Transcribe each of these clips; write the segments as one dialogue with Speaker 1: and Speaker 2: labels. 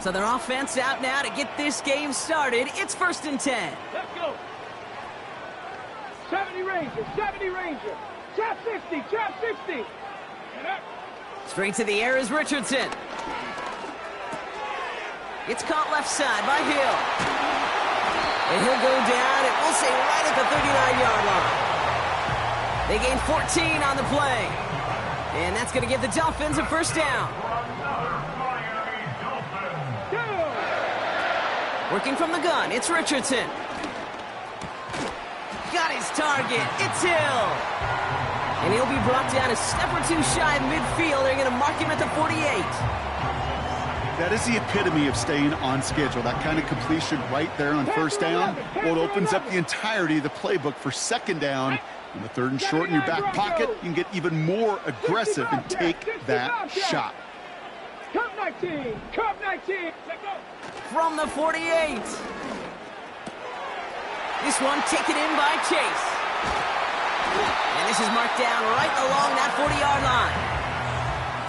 Speaker 1: So their offense out now to get this game started. It's 1st and 10.
Speaker 2: Let's go. 70 Ranger, 70 Ranger. Trap 60, trap 60.
Speaker 1: Straight to the air is Richardson. It's caught left side by Hill. And he'll go down, and we'll say right at the 39-yard line. They gain 14 on the play. And that's going to give the Dolphins a 1st down. Working from the gun, it's Richardson. Got his target, it's Hill. And he'll be brought down a step or two shy of midfield. They're going to mark him at the 48.
Speaker 3: That is the epitome of staying on schedule. That kind of completion right there on 1st down. Well, it opens up the entirety of the playbook for 2nd down. On the 3rd and short in your back pocket, you can get even more aggressive and take that shot.
Speaker 2: Curve 19, curve 19.
Speaker 1: From the 48. This one taken in by Chase. And this is marked down right along that 40-yard line.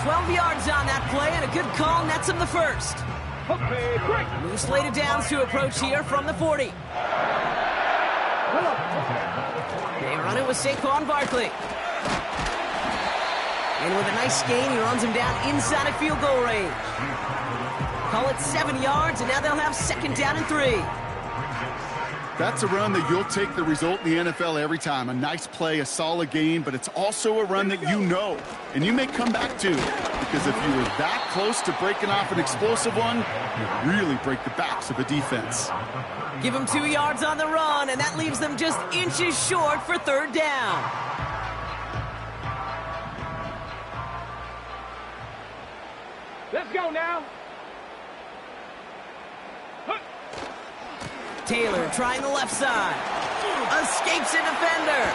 Speaker 1: 12 yards on that play, and a good call nets him the 1st.
Speaker 2: Okay, great.
Speaker 1: Move slated downs to approach here from the 40. They run it with Saquon Barkley. And with a nice gain, he runs him down inside of field goal range. Call it 7 yards, and now they'll have 2nd down and 3.
Speaker 3: That's a run that you'll take the result in the NFL every time. A nice play, a solid gain, but it's also a run that you know, and you may come back to. Because if you were that close to breaking off an explosive one, you really break the backs of a defense.
Speaker 1: Give them 2 yards on the run, and that leaves them just inches short for 3rd down.
Speaker 2: Let's go now.
Speaker 1: Taylor trying the left side. Escapes a defender.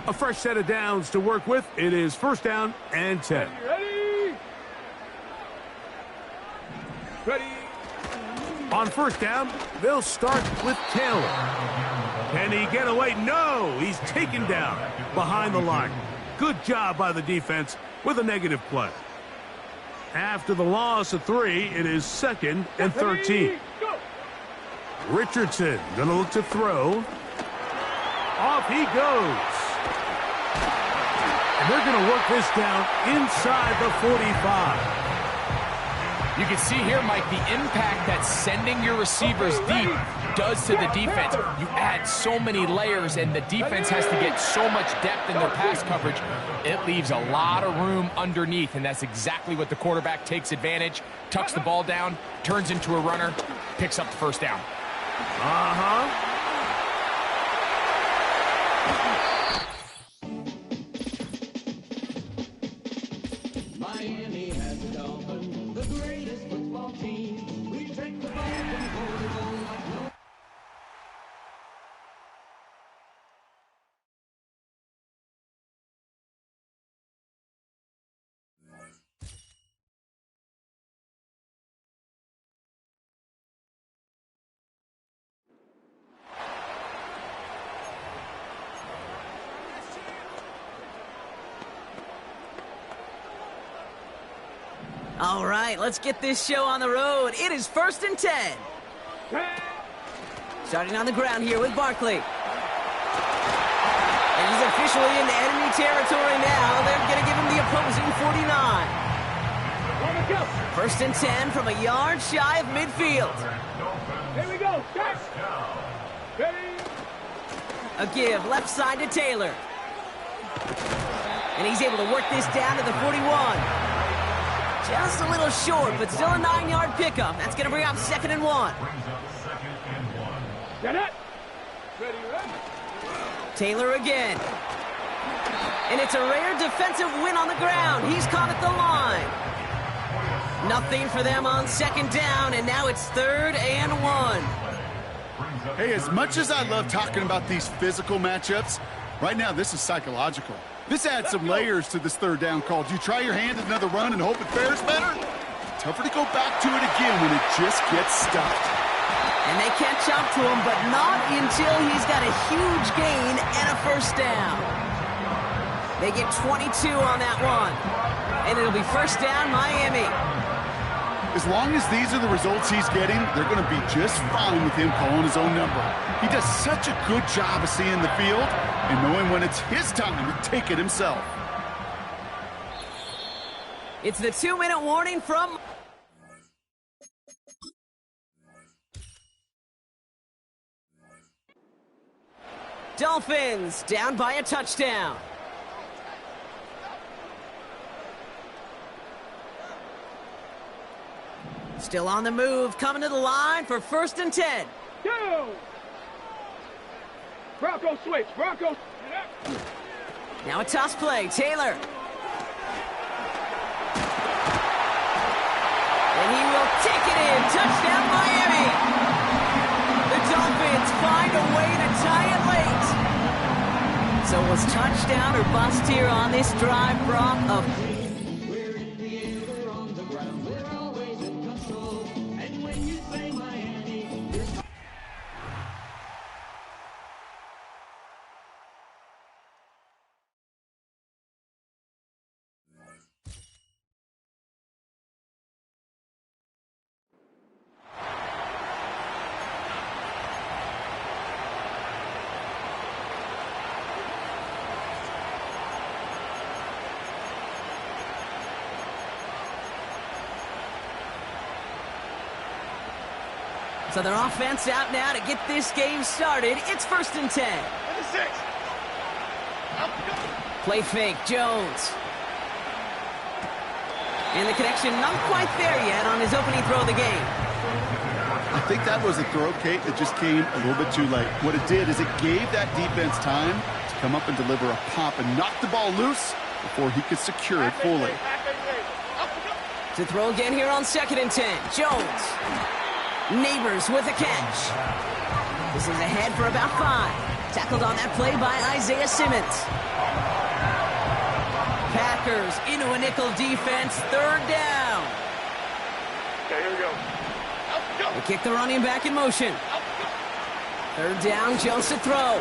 Speaker 4: A fresh set of downs to work with. It is 1st down and 10.
Speaker 2: Ready? Ready?
Speaker 4: On 1st down, they'll start with Taylor. Can he get away? No! He's taken down behind the line. Good job by the defense with a negative play. After the loss of 3, it is 2nd and 13. Richardson going to look to throw. Off he goes. And they're going to work this down inside the 45.
Speaker 5: You can see here, Mike, the impact that sending your receivers deep does to the defense. You add so many layers, and the defense has to get so much depth in their pass coverage. It leaves a lot of room underneath, and that's exactly what the quarterback takes advantage, tucks the ball down, turns into a runner, picks up the 1st down.
Speaker 6: Miami has a Dolphin, the greatest football team. We take the ball from goal to goal like no.
Speaker 1: All right, let's get this show on the road. It is 1st and 10. Starting on the ground here with Barkley. And he's officially into enemy territory now. They're going to give him the opposing 49. 1st and 10 from a yard shy of midfield.
Speaker 2: Here we go. Start. Ready?
Speaker 1: A give left side to Taylor. And he's able to work this down to the 41. Just a little short, but still a 9-yard pickup. That's going to bring up 2nd and 1.
Speaker 2: Get it. Ready, ready.
Speaker 1: Taylor again. And it's a rare defensive win on the ground. He's caught at the line. Nothing for them on second down, and now it's 3rd and 1.
Speaker 3: Hey, as much as I love talking about these physical matchups, right now this is psychological. This adds some layers to this 3rd down call. Do you try your hand at another run and hope it fares better? Tougher to go back to it again when it just gets stuffed.
Speaker 1: And they catch up to him, but not until he's got a huge gain and a 1st down. They get 22 on that one. And it'll be 1st down, Miami.
Speaker 3: As long as these are the results he's getting, they're going to be just fine with him calling his own number. He does such a good job of seeing the field and knowing when it's his time to take it himself.
Speaker 1: It's the 2-minute warning from... Dolphins down by a touchdown. Still on the move, coming to the line for 1st and 10.
Speaker 2: Go! Bronco switch, Bronco.
Speaker 1: Now a toss play, Taylor. And he will take it in. Touchdown, Miami. The Dolphins find a way to tie it late. So it was touchdown or bust here on this drive, Brock, of...
Speaker 6: We're in the air, we're on the ground, we're always in control. And when you say Miami, you're...
Speaker 1: So their offense out now to get this game started. It's 1st and 10. Play fake, Jones. And the connection not quite there yet on his opening throw of the game.
Speaker 3: I think that was a throw, Kate, that just came a little bit too late. What it did is it gave that defense time to come up and deliver a pop and knock the ball loose before he could secure it fully.
Speaker 1: To throw again here on 2nd and 10. Jones. Neighbors with a catch. This is ahead for about 5. Tackled on that play by Isaiah Simmons. Packers into a nickel defense. 3rd down.
Speaker 2: Okay, here we go.
Speaker 1: They kick the running back in motion. 3rd down, Jones to throw.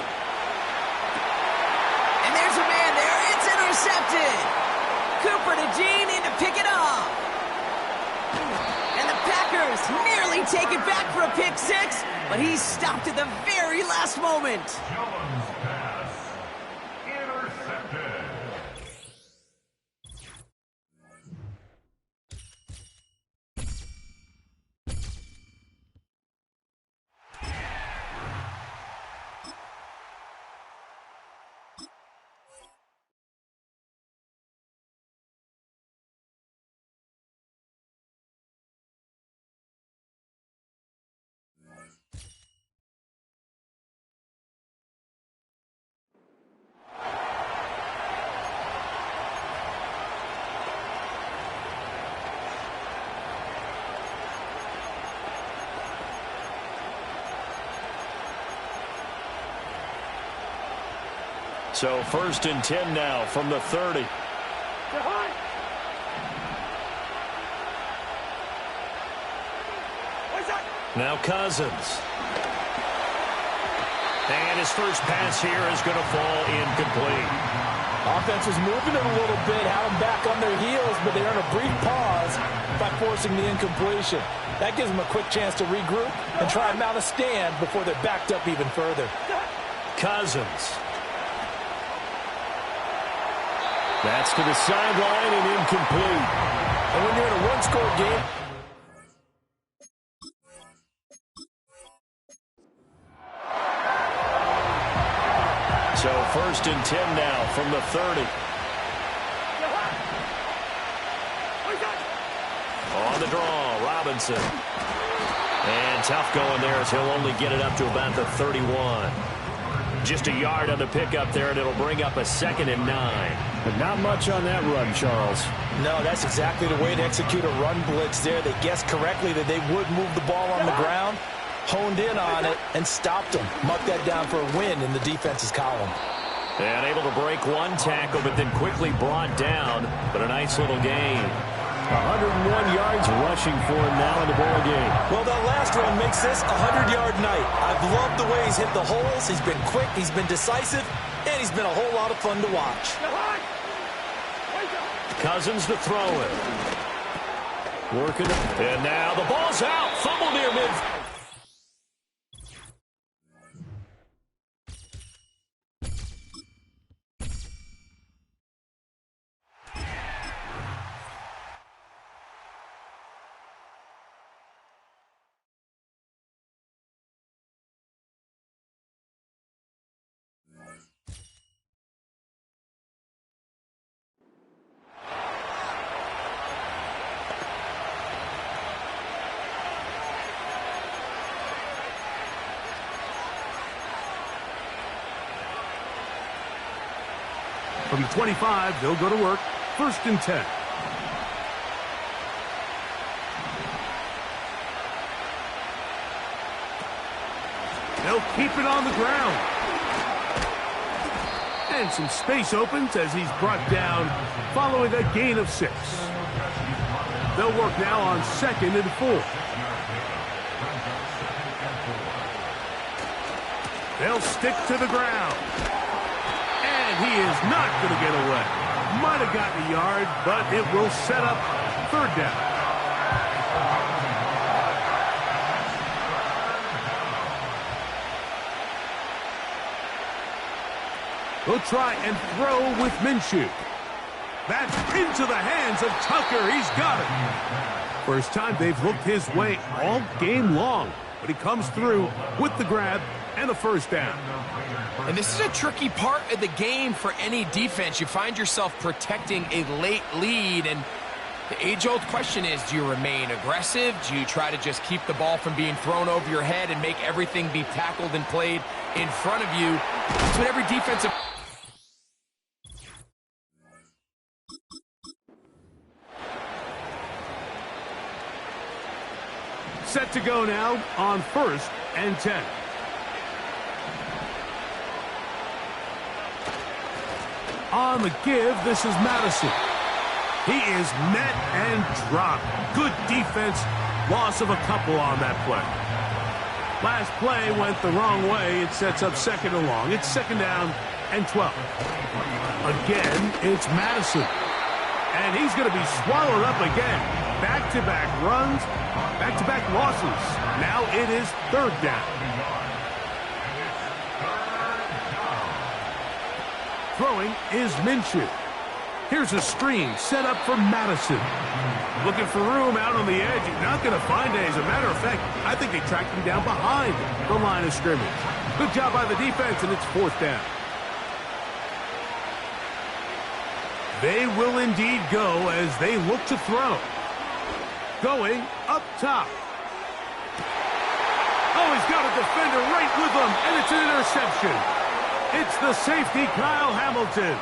Speaker 1: And there's a man there. It's intercepted. Cooper to Jean in to pick it off. And the Packers nearly take it back for a pick 6, but he's stopped at the very last moment.
Speaker 7: So 1st and 10 now from the 30. Now Cousins. And his first pass here is going to fall incomplete.
Speaker 8: Offense was moving it a little bit, had them back on their heels, but they're in a brief pause by forcing the incompletion. That gives them a quick chance to regroup and try and mount a stand before they're backed up even further.
Speaker 7: Cousins. That's to the sideline and incomplete.
Speaker 8: And when you're in a one-score game...
Speaker 7: So 1st and 10 now from the 30. On the draw, Robinson. And tough going there as he'll only get it up to about the 31. Just a yard on the pickup there, and it'll bring up a 2nd and 9.
Speaker 9: But not much on that run, Charles.
Speaker 8: No, that's exactly the way to execute a run blitz there. They guessed correctly that they would move the ball on the ground, honed in on it, and stopped them. Mucked that down for a win in the defense's column.
Speaker 7: And able to break one tackle, but then quickly brought down. But a nice little gain.
Speaker 9: 101 yards rushing for him now in the ball game.
Speaker 8: Well, that last run makes this a 100-yard night. I've loved the way he's hit the holes. He's been quick, he's been decisive, and he's been a whole lot of fun to watch.
Speaker 7: Cousins to throw it. Working it. And now the ball's out. Fumble near mid.
Speaker 4: From the 25, they'll go to work. 1st and 10. They'll keep it on the ground. And some space opens as he's brought down following a gain of 6. They'll work now on 2nd and 4. They'll stick to the ground. And he is not going to get away. Might have gotten a yard, but it will set up 3rd down. He'll try and throw with Minshew. That's into the hands of Tucker. He's got it. First time they've looked his way all game long, but he comes through with the grab and a 1st down.
Speaker 5: And this is a tricky part of the game for any defense. You find yourself protecting a late lead, and the age-old question is, do you remain aggressive? Do you try to just keep the ball from being thrown over your head and make everything be tackled and played in front of you? That's what every defensive...
Speaker 4: Set to go now on 1st and 10. On the give, this is Madison. He is met and dropped. Good defense. Loss of a couple on that play. Last play went the wrong way. It sets up 2nd and long. It's 2nd down and 12. Again, it's Madison. And he's going to be swallowed up again. Back-to-back runs, back-to-back losses. Now it is 3rd down. Throwing is Minshew. Here's a screen set up for Madison. Looking for room out on the edge. He's not going to find it. As a matter of fact, I think they tracked him down behind the line of scrimmage. Good job by the defense, and it's 4th down. They will indeed go as they look to throw. Going up top. Oh, he's got a defender right with him, and it's an interception. It's the safety, Kyle Hamilton.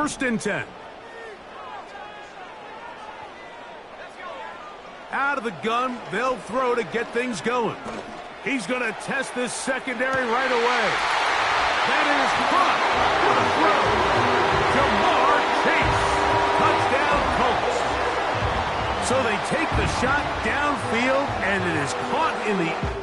Speaker 4: 1st and 10. Out of the gun, they'll throw to get things going. He's going to test this secondary right away. That is caught for the throw. Jamar Chase. Touchdown, Colts. So they take the shot downfield, and it is caught in the...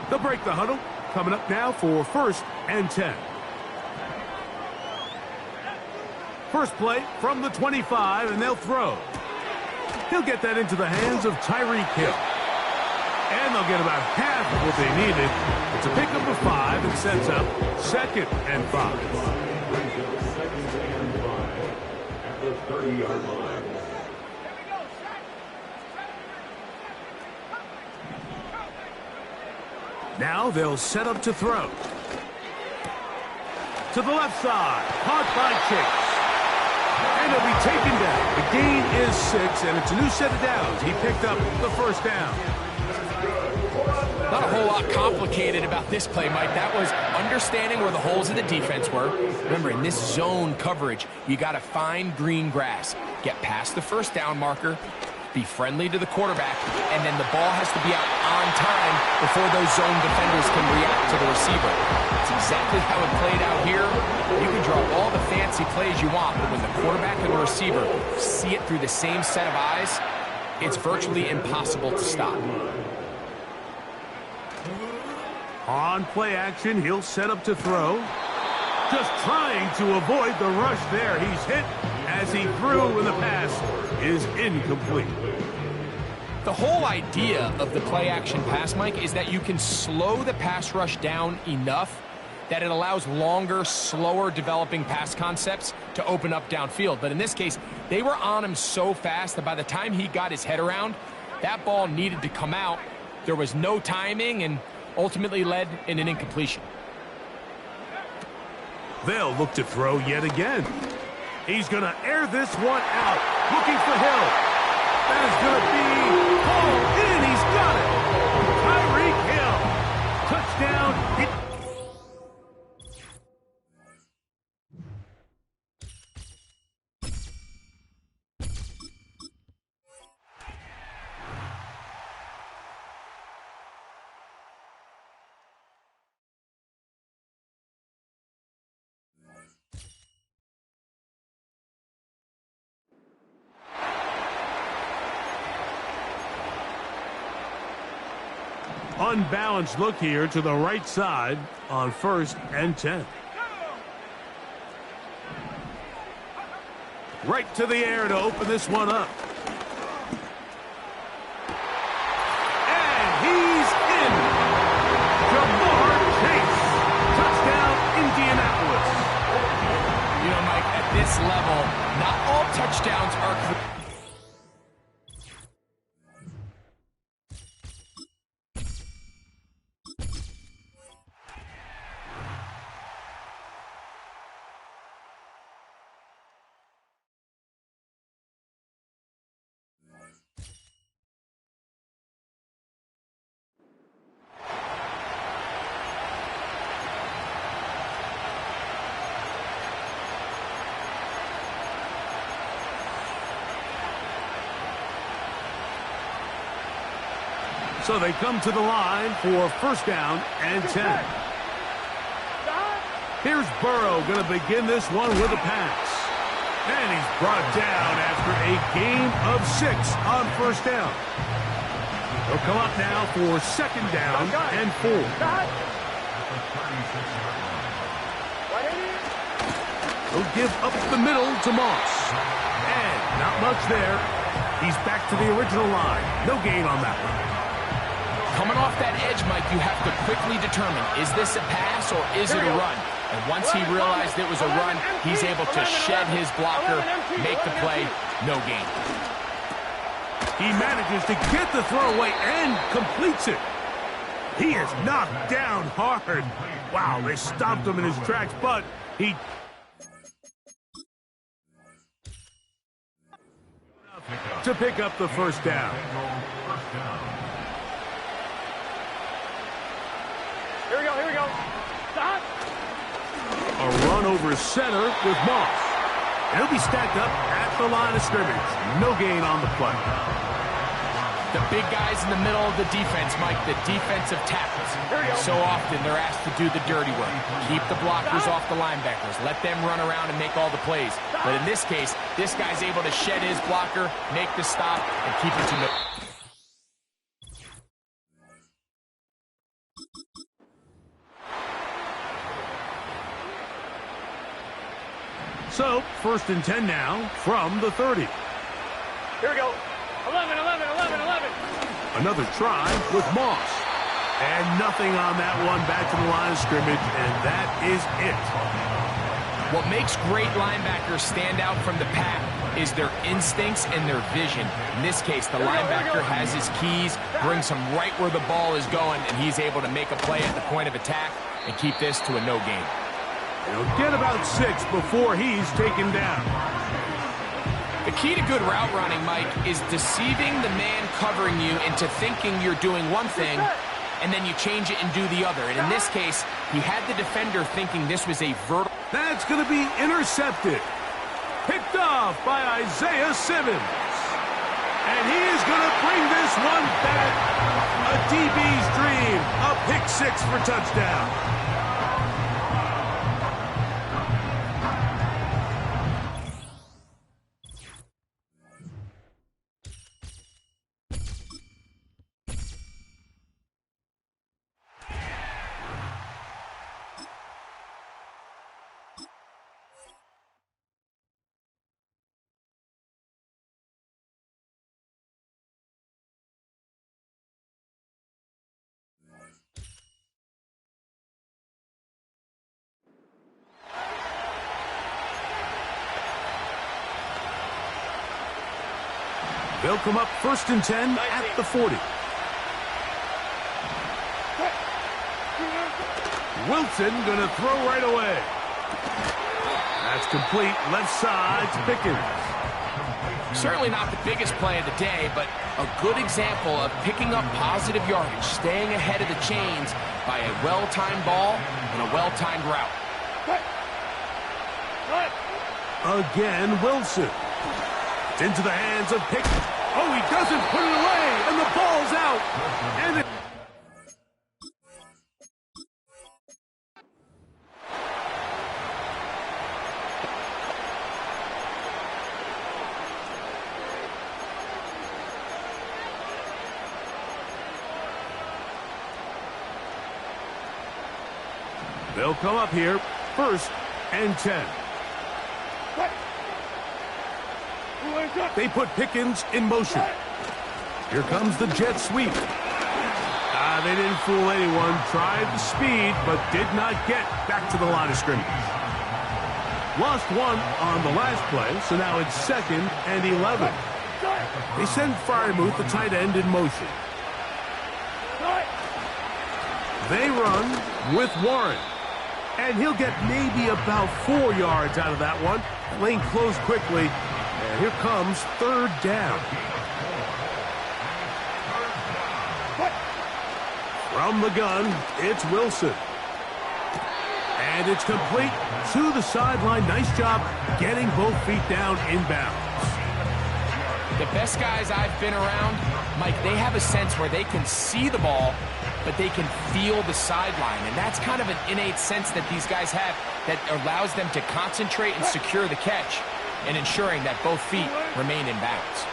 Speaker 4: They'll break the huddle. Coming up now for 1st and 10. First play from the 25, and they'll throw. He'll get that into the hands of Tyreek Hill. And they'll get about half of what they needed. It's a pickup of 5 and sets up 2nd and 5.
Speaker 6: At the 30-yard line.
Speaker 4: Now they'll set up to throw. To the left side. Caught by Chase. And he'll be taken down. The gain is 6, and it's a new set of downs. He picked up the 1st down.
Speaker 5: Not a whole lot complicated about this play, Mike. That was understanding where the holes in the defense were. Remember, in this zone coverage, you got to find green grass. Get past the 1st down marker. Be friendly to the quarterback, and then the ball has to be out on time before those zone defenders can react to the receiver. It's exactly how it played out here. You can draw all the fancy plays you want, but when the quarterback and the receiver see it through the same set of eyes, it's virtually impossible to stop.
Speaker 4: On play action, he'll set up to throw. Just trying to avoid the rush there. He's hit as he threw, and the pass is incomplete.
Speaker 5: The whole idea of the play-action pass, Mike, is that you can slow the pass rush down enough that it allows longer, slower developing pass concepts to open up downfield. But in this case, they were on him so fast that by the time he got his head around, that ball needed to come out. There was no timing and ultimately led in an incompletion.
Speaker 4: They'll look to throw yet again. He's going to air this one out, looking for Hill. That is going to be hauled in. He's got it. Tyreek Hill. Touchdown. Unbalanced look here to the right side on 1st and 10. Right to the air to open this one up. And he's in. Jamar Chase. Touchdown, Indianapolis.
Speaker 5: You know, Mike, at this level, not all touchdowns are...
Speaker 4: So they come to the line for 1st down and 10. Here's Burrow going to begin this one with a pass. And he's brought down after a gain of 6 on 1st down. They'll come up now for 2nd down and 4. They'll give up the middle to Moss. And not much there. He's back to the original line. No gain on that one.
Speaker 5: Coming off that edge, Mike, you have to quickly determine, is this a pass or is it a run? And once he realized it was a run, he's able to shed his blocker, make the play, no gain.
Speaker 4: He manages to get the throw away and completes it. He is knocked down hard. Wow, they stopped him in his tracks, but he... to pick up the first down.
Speaker 2: Here we go. Stop.
Speaker 4: A run over center with Moss. He'll be stacked up at the line of scrimmage. No gain on the play.
Speaker 5: The big guys in the middle of the defense, Mike, the defensive tackles. So often they're asked to do the dirty work. Keep the blockers off the linebackers. Let them run around and make all the plays. But in this case, this guy's able to shed his blocker, make the stop, and keep it to no...
Speaker 4: So, 1st and 10 now from the 30.
Speaker 2: Here we go. 11.
Speaker 4: Another try with Moss. And nothing on that one, back to the line of scrimmage, and that is it.
Speaker 5: What makes great linebackers stand out from the pack is their instincts and their vision. In this case, the linebacker has his keys, brings him right where the ball is going, and he's able to make a play at the point of attack and keep this to a no gain.
Speaker 4: He'll get about 6 before he's taken down.
Speaker 5: The key to good route running, Mike, is deceiving the man covering you into thinking you're doing one thing, and then you change it and do the other. And in this case, he had the defender thinking this was a vertical.
Speaker 4: That's going to be intercepted. Picked off by Isaiah Simmons. And he is going to bring this one back. A DB's dream. A pick 6 for touchdown. They'll come up 1st and 10 at the 40. Wilson going to throw right away. That's complete. Left side to Pickens.
Speaker 5: Certainly not the biggest play of the day, but a good example of picking up positive yardage, staying ahead of the chains by a well-timed ball and a well-timed route.
Speaker 4: Again, Wilson. It's into the hands of Pickens. Oh, he doesn't put it away, and the ball's out. And it... They'll come up here, 1st and 10. They put Pickens in motion. Here comes the jet sweep. They didn't fool anyone. Tried the speed, but did not get back to the line of scrimmage. Lost one on the last play, so now it's 2nd and 11. They send Freiermuth, the tight end, in motion. They run with Warren. And he'll get maybe about 4 yards out of that one. Lane closed quickly. And here comes 3rd down. From the gun, it's Wilson. And it's complete to the sideline. Nice job getting both feet down inbounds.
Speaker 5: The best guys I've been around, Mike, they have a sense where they can see the ball, but they can feel the sideline. And that's kind of an innate sense that these guys have that allows them to concentrate and secure the catch and ensuring that both feet remain in bounds.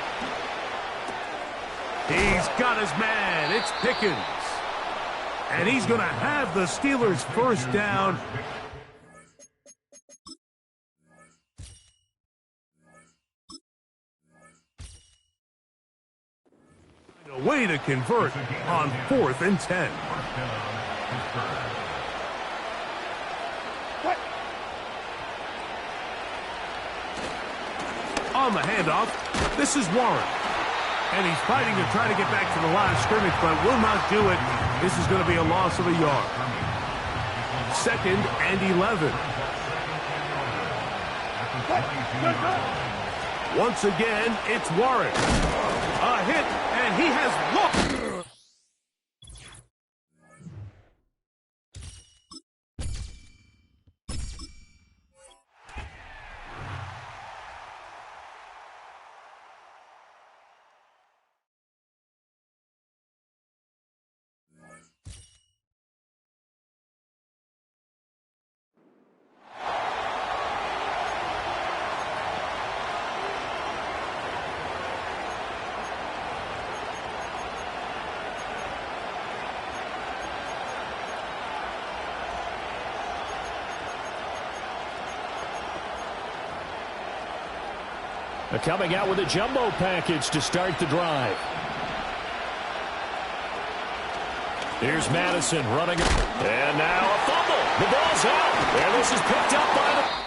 Speaker 4: He's got his man. It's Pickens. And he's going to have the Steelers' 1st down. A way to convert on 4th and 10. On the handoff, this is Warren. And he's fighting to try to get back to the line of scrimmage, but will not do it. This is going to be a loss of a yard. 2nd and 11. Once again, it's Warren. A hit, and he has lost.
Speaker 7: They're coming out with a jumbo package to start the drive. Here's Madison running. And now a fumble. The ball's out. And this is picked up by the...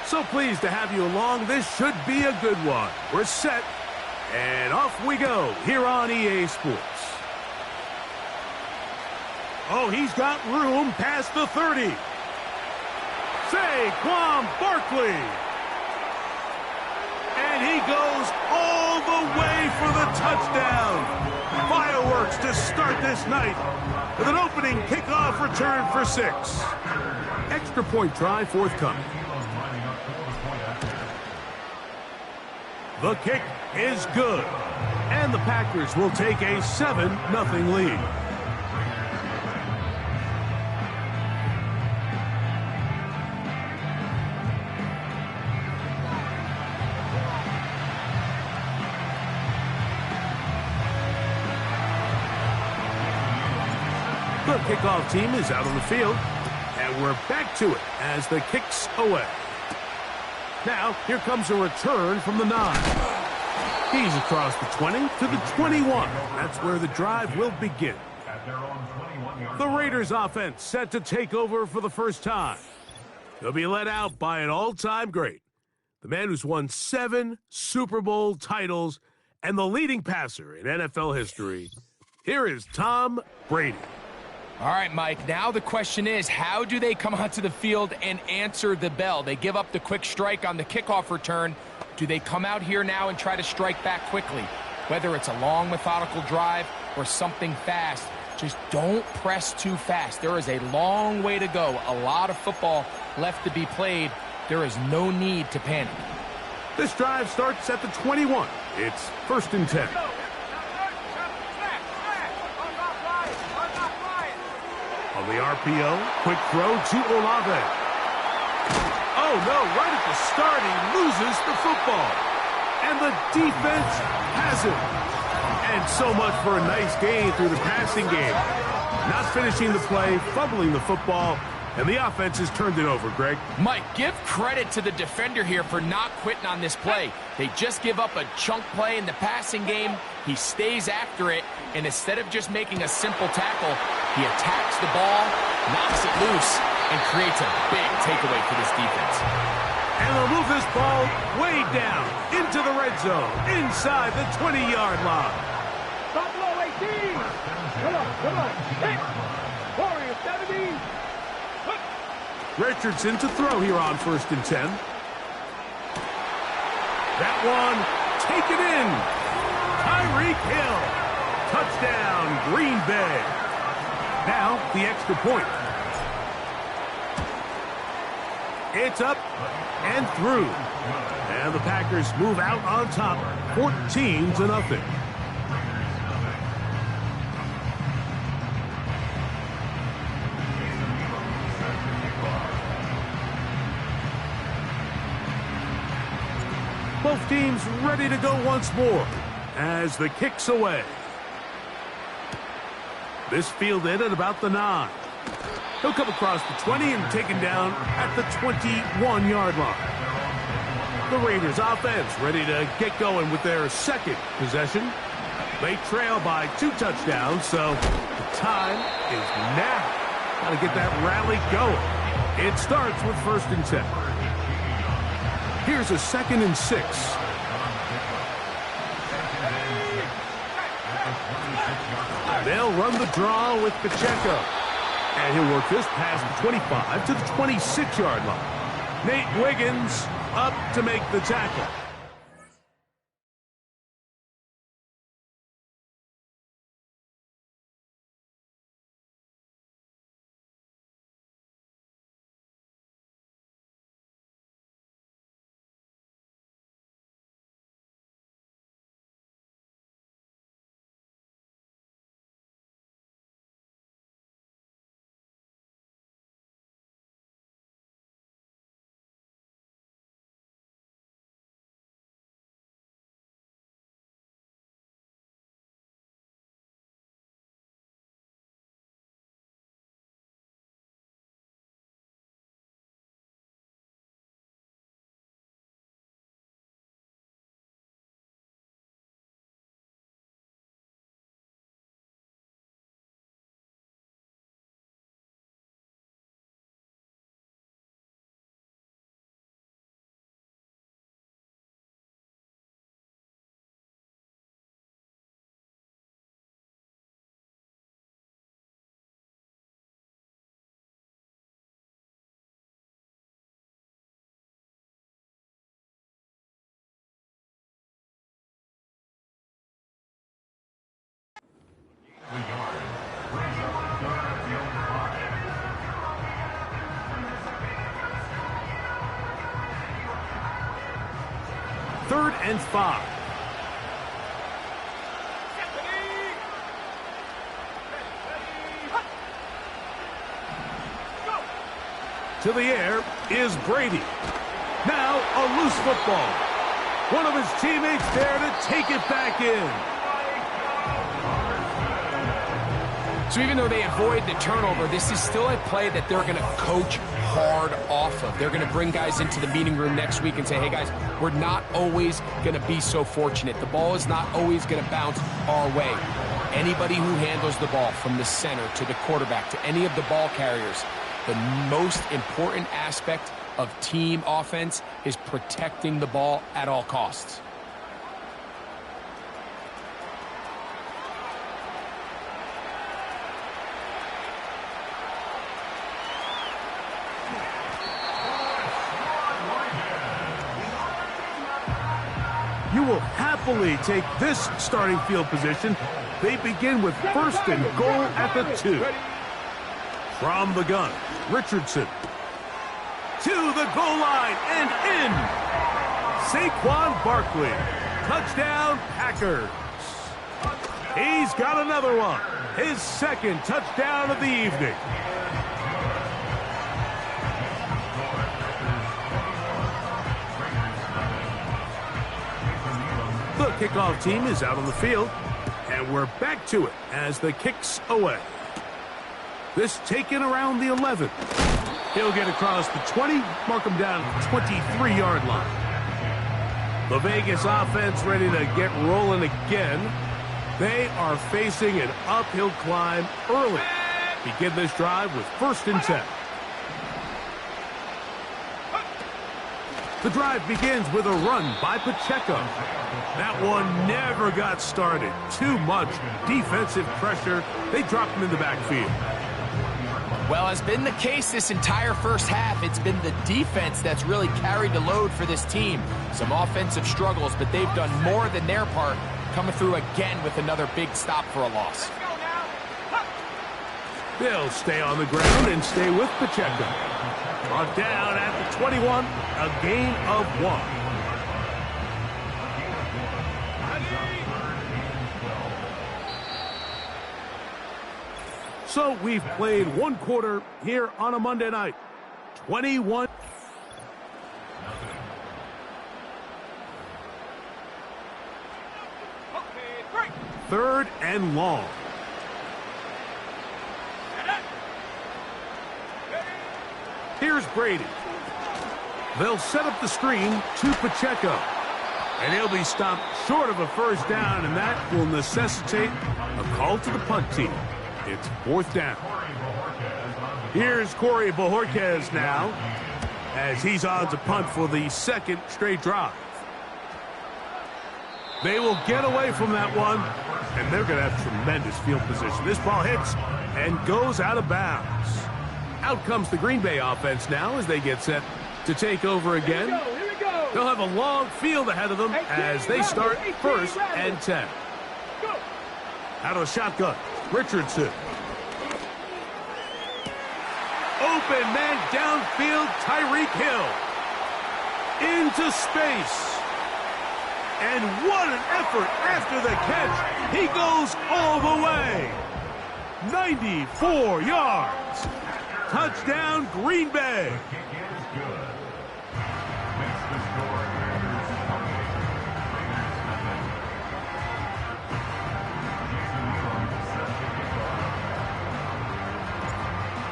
Speaker 4: So pleased to have you along. This should be a good one. We're set, and off we go here on EA Sports. Oh, he's got room past the 30. Saquon Barkley. And he goes all the way for the touchdown. Fireworks to start this night with an opening kickoff return for 6. Extra point try forthcoming. The kick is good. And the Packers will take a 7-0 lead. The kickoff team is out on the field, and we're back to it as the kick's away. Now, here comes a return from the 9. He's across the 20 to the 21. That's where the drive will begin. The Raiders offense set to take over for the first time. They'll be led out by an all-time great, the man who's won 7 Super Bowl titles and the leading passer in NFL history. Here is Tom Brady.
Speaker 5: All right, Mike, now the question is, how do they come onto the field and answer the bell? They give up the quick strike on the kickoff return. Do they come out here now and try to strike back quickly? Whether it's a long, methodical drive or something fast, just don't press too fast. There is a long way to go, a lot of football left to be played. There is no need to panic.
Speaker 4: This drive starts at the 21. It's 1st and 10. On the RPO, quick throw to Olave. Oh, no, right at the start, he loses the football. And the defense has it. And so much for a nice gain through the passing game. Not finishing the play, fumbling the football, and the offense has turned it over, Greg.
Speaker 5: Mike, give credit to the defender here for not quitting on this play. They just give up a chunk play in the passing game. He stays after it, and instead of just making a simple tackle, he attacks the ball, knocks it loose, and creates a big takeaway for this defense.
Speaker 4: And they'll move this ball way down into the red zone, inside the 20-yard line.
Speaker 2: Stop low, 18. Come on. Hit. Warriors, 17.
Speaker 4: Richardson to throw here on 1st and 10. That one taken in. Tyreek Hill. Touchdown, Green Bay. Now, the extra point. It's up and through. And the Packers move out on top, 14-0. Both teams ready to go once more as the kick's away. This fielded at about the 9. He'll come across the 20 and taken down at the 21-yard line. The Raiders offense ready to get going with their second possession. They trail by 2 touchdowns, so the time is now. Got to get that rally going. It starts with 1st and 10. Here's a 2nd and 6. They'll run the draw with Pacheco. And he'll work this past the 25 to the 26-yard line. Nate Wiggins up to make the tackle. and 5. To the air is Brady. Now a loose football. One of his teammates there to take it back in.
Speaker 5: So even though they avoid the turnover, this is still a play that they're going to coach hard off of. They're going to bring guys into the meeting room next week and say, hey guys, we're not always going to be so fortunate. The ball is not always going to bounce our way. Anybody who handles the ball from the center to the quarterback to any of the ball carriers, the most important aspect of team offense is protecting the ball at all costs.
Speaker 4: You will happily take this starting field position. They begin with first and goal at the 2. From the gun, Richardson. To the goal line and in. Saquon Barkley. Touchdown, Packers. He's got another one. His second touchdown of the evening. The kickoff team is out on the field, and we're back to it as the kick's away. This taken around the 11. He'll get across the 20, mark him down at the 23-yard line. The Vegas offense ready to get rolling again. They are facing an uphill climb early. Begin this drive with first and 10. The drive begins with a run by Pacheco. That one never got started. Too much defensive pressure. They dropped him in the backfield.
Speaker 5: Well, as been the case this entire first half, it's been the defense that's really carried the load for this team. Some offensive struggles, but they've done more than their part, coming through again with another big stop for a loss.
Speaker 4: They'll stay on the ground and stay with Pacheco. Brought down at the 21, a gain of 1. So we've played one quarter here on a Monday night. 21. Third and long. Here's Brady. They'll set up the screen to Pacheco. And he'll be stopped short of a first down, and that will necessitate a call to the punt team. It's fourth down. Here's Corey Bojorquez now, as he's on to punt for the second straight drive. They will get away from that one, and they're going to have tremendous field position. This ball hits and goes out of bounds. Out comes the Green Bay offense now as they get set to take over again.
Speaker 2: Here we go.
Speaker 4: They'll have a long field ahead of them as they start first and 10. Out of the shotgun, Richardson. Open man downfield, Tyreek Hill. Into space. And what an effort after the catch. He goes all the way. 94 yards. Touchdown, Green Bay.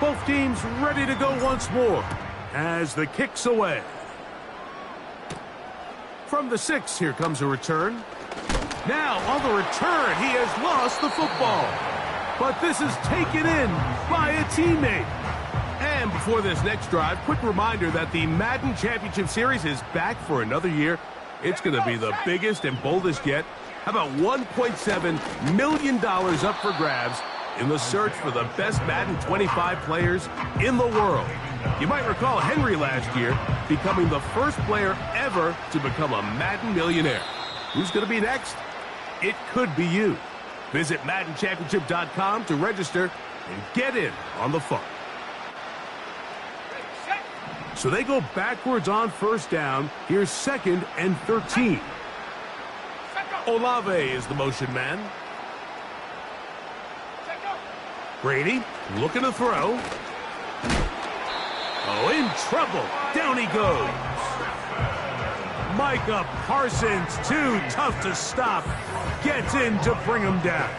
Speaker 4: Both teams ready to go once more as the kick's away. From the 6, here comes a return. Now on the return, he has lost the football. But this is taken in by a teammate. And before this next drive, quick reminder that the Madden Championship Series is back for another year. It's going to be the biggest and boldest yet. How about $1.7 million up for grabs in the search for the best Madden 25 players in the world? You might recall Henry last year becoming the first player ever to become a Madden millionaire. Who's going to be next? It could be you. Visit MaddenChampionship.com to register and get in on the fun. So they go backwards on first down. Here's second and 13. Olave is the motion man. Brady looking to throw. Oh, in trouble. Down he goes. Micah Parsons, too tough to stop. Gets in to bring him down.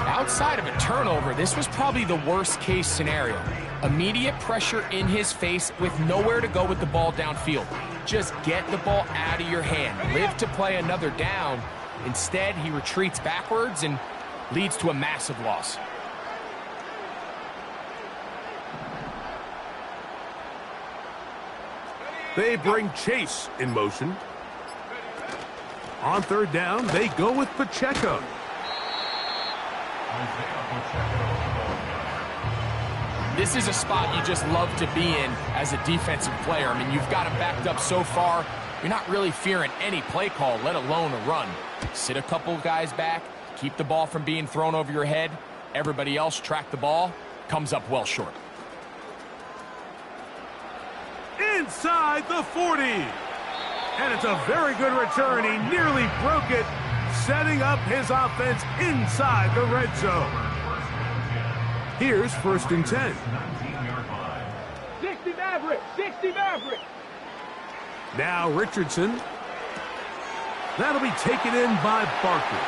Speaker 5: Outside of a turnover, this was probably the worst case scenario. Immediate pressure in his face with nowhere to go with the ball downfield. Just get the ball out of your hand. Live to play another down. Instead, he retreats backwards and leads to a massive loss.
Speaker 4: They bring Chase in motion. On third down, they go with Pacheco.
Speaker 5: This is a spot you just love to be in as a defensive player. I mean, you've got him backed up so far, you're not really fearing any play call, let alone a run. Sit a couple guys back, keep the ball from being thrown over your head. Everybody else track the ball, comes up well short.
Speaker 4: Inside the 40. And it's a very good return. He nearly broke it, setting up his offense inside the red zone. Here's 1st and 10.
Speaker 2: 60 Maverick, 60 Maverick.
Speaker 4: Now Richardson. That'll be taken in by Barkley.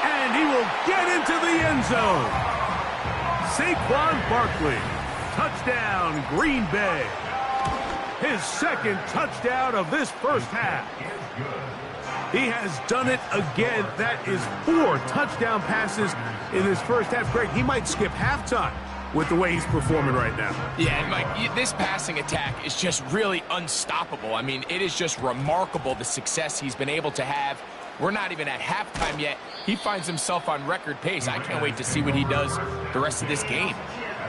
Speaker 4: And he will get into the end zone. Saquon Barkley. Touchdown, Green Bay. His 2nd touchdown of this first half. He has done it again. That is 4 touchdown passes in his first half. Greg, he might skip halftime with the way he's performing right now.
Speaker 5: Yeah, Mike, this passing attack is just really unstoppable. I mean, it is just remarkable the success he's been able to have. We're not even at halftime yet. He finds himself on record pace. I can't wait to see what he does the rest of this game.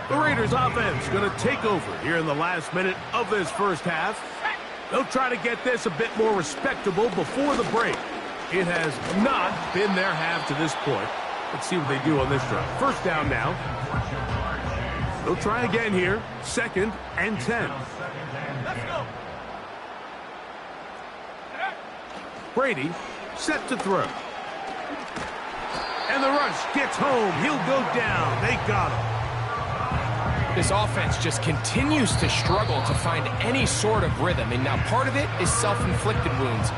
Speaker 4: The Raiders offense going to take over here in the last minute of this first half. They'll try to get this a bit more respectable before the break. It has not been their half to this point. Let's see what they do on this drive. First down now. They'll try again here. 2nd and 10. Brady set to throw. And the rush gets home. He'll go down. They got him.
Speaker 5: This offense just continues to struggle to find any sort of rhythm. And now part of it is self-inflicted wounds.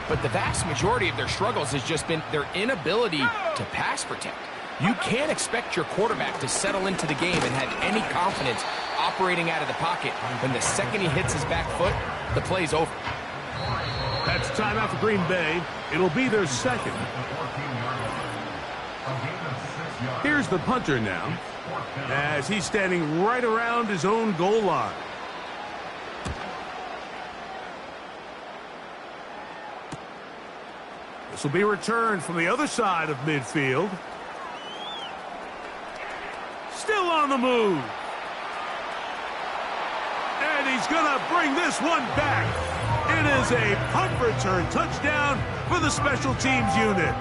Speaker 5: But the vast majority of their struggles has just been their inability to pass protect. You can't expect your quarterback to settle into the game and have any confidence operating out of the pocket. When the second he hits his back foot, the play's over.
Speaker 4: That's timeout for Green Bay. It'll be their 2nd. Here's the punter now, as he's standing right around his own goal line. This will be returned from the other side of midfield. Still on the move. And he's going to bring this one back. It is a punt return touchdown for the special teams unit.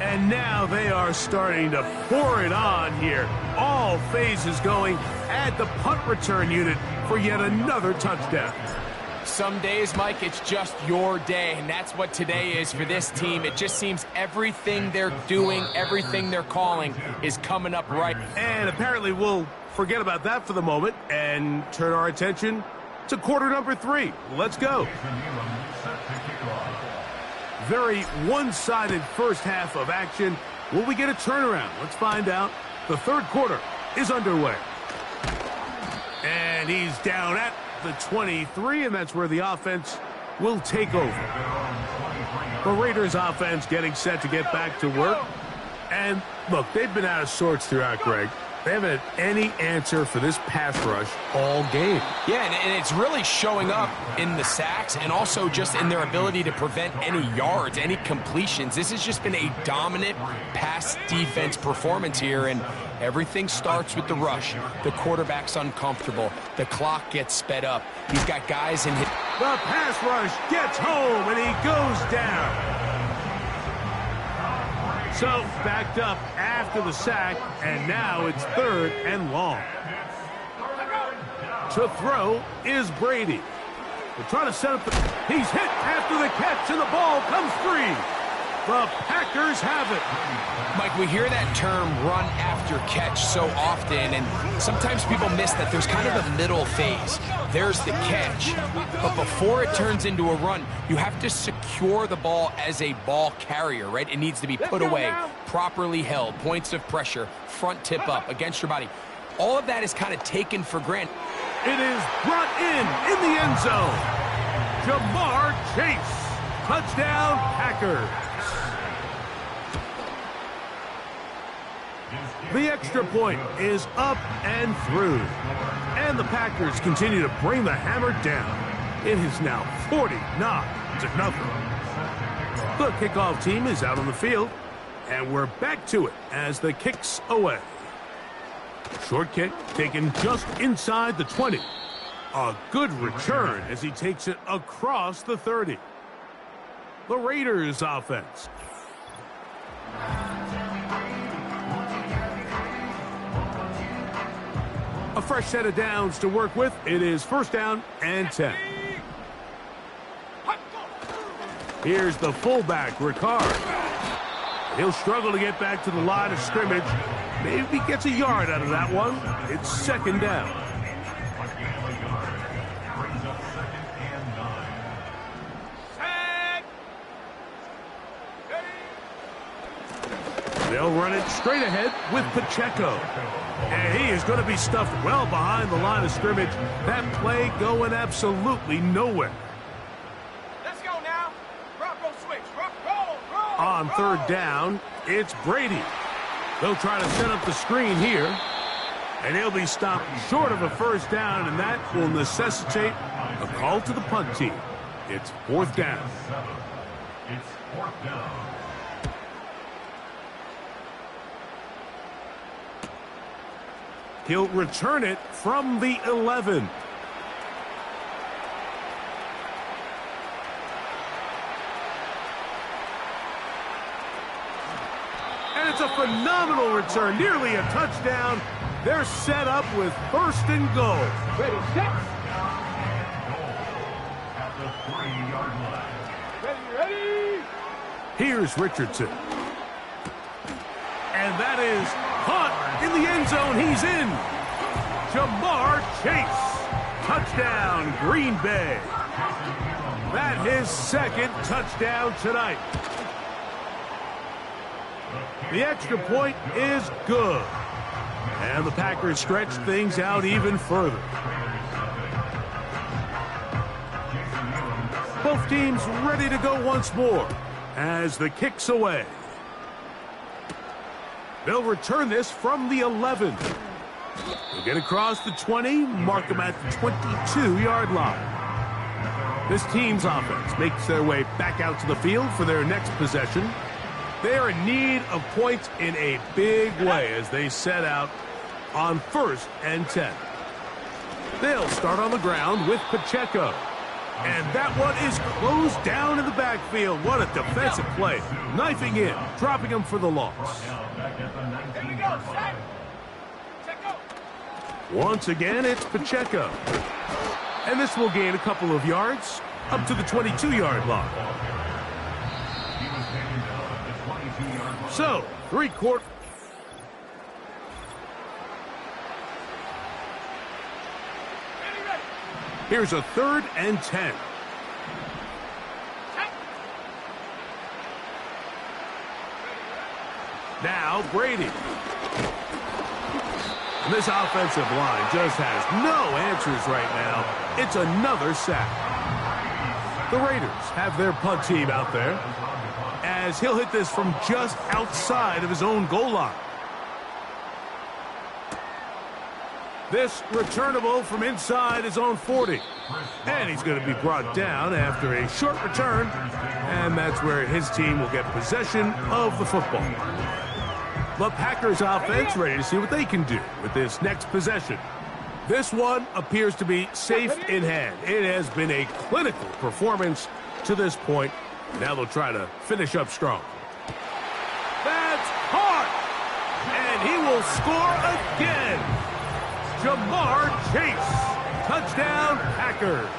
Speaker 4: And now they are starting to pour it on here. All phases going at the punt return unit for yet another touchdown.
Speaker 5: Some days, Mike, it's just your day, and that's what today is for this team. It just seems everything they're doing, everything they're calling is coming up right.
Speaker 4: And apparently we'll forget about that for the moment and turn our attention to quarter number 3. Let's go. Very one-sided first half of action. Will we get a turnaround? Let's find out. The 3rd quarter is underway. And he's down at the 23, and that's where the offense will take over. The Raiders offense getting set to get back to work. And look, they've been out of sorts throughout, Greg. They haven't had any answer for this pass rush all game.
Speaker 5: Yeah, and it's really showing up in the sacks and also just in their ability to prevent any yards, any completions. This has just been a dominant pass defense performance here, and everything starts with the rush. The quarterback's uncomfortable. The clock gets sped up. He's got guys in his...
Speaker 4: The pass rush gets home, and he goes down. So, backed up after the sack, and now it's 3rd and long. To throw is Brady. They're trying to set up the... He's hit after the catch, and the ball comes free. The Packers have it.
Speaker 5: Mike, we hear that term run after catch so often, and sometimes people miss that there's kind of a middle phase. There's the catch, but before it turns into a run, you have to secure the ball as a ball carrier, right? It needs to be put away, properly held, points of pressure, front tip up against your body. All of that is kind of taken for granted.
Speaker 4: It is brought in the end zone. Jamar Chase. Touchdown, Packers. The extra point is up and through. And the Packers continue to bring the hammer down. It is now 49-0. The kickoff team is out on the field. And we're back to it as the kick's away. Short kick taken just inside the 20. A good return as he takes it across the 30. The Raiders offense. A fresh set of downs to work with. It is first down and 10. Here's the fullback, Ricard. He'll struggle to get back to the line of scrimmage. Maybe he gets a yard out of that one. It's second down. They'll run it straight ahead with Pacheco. And he is going to be stuffed well behind the line of scrimmage. That play going absolutely nowhere.
Speaker 2: Let's go now. Roll switch. Roll.
Speaker 4: On third down, it's Brady. They'll try to set up the screen here. And he'll be stopped short of a first down, and that will necessitate a call to the punt team. It's fourth down.
Speaker 10: It's fourth down.
Speaker 4: He'll return it from the 11. And it's a phenomenal return, nearly a touchdown. They're set up with first and goal.
Speaker 2: Ready, set.
Speaker 10: At the 3-yard line.
Speaker 2: Ready.
Speaker 4: Here's Richardson. And that is caught in the end zone. He's in. Jamar Chase. Touchdown, Green Bay. That his second touchdown tonight. The extra point is good. And the Packers stretch things out even further. Both teams ready to go once more as the kick's away. They'll return this from the 11. They'll get across the 20, mark them at the 22-yard line. This team's offense makes their way back out to the field for their next possession. They are in need of points in a big way as they set out on first and 10. They'll start on the ground with Pacheco. And that one is closed down in the backfield. What a defensive play. Knifing in, dropping him for the loss.
Speaker 2: Here we go, set. Check.
Speaker 4: Once again, it's Pacheco. And this will gain a couple of yards up to the 22-yard line. So, three-quarter. Here's a third and 10. Now Brady. And this offensive line just has no answers right now. It's another sack. The Raiders have their punt team out there as he'll hit this from just outside of his own goal line. This returnable from inside his own 40. And he's going to be brought down after a short return. And that's where his team will get possession of the football. The Packers offense ready to see what they can do with this next possession. This one appears to be safe in hand. It has been a clinical performance to this point. Now they'll try to finish up strong. That's hard! And he will score again! Jamar Chase. Touchdown, Packers.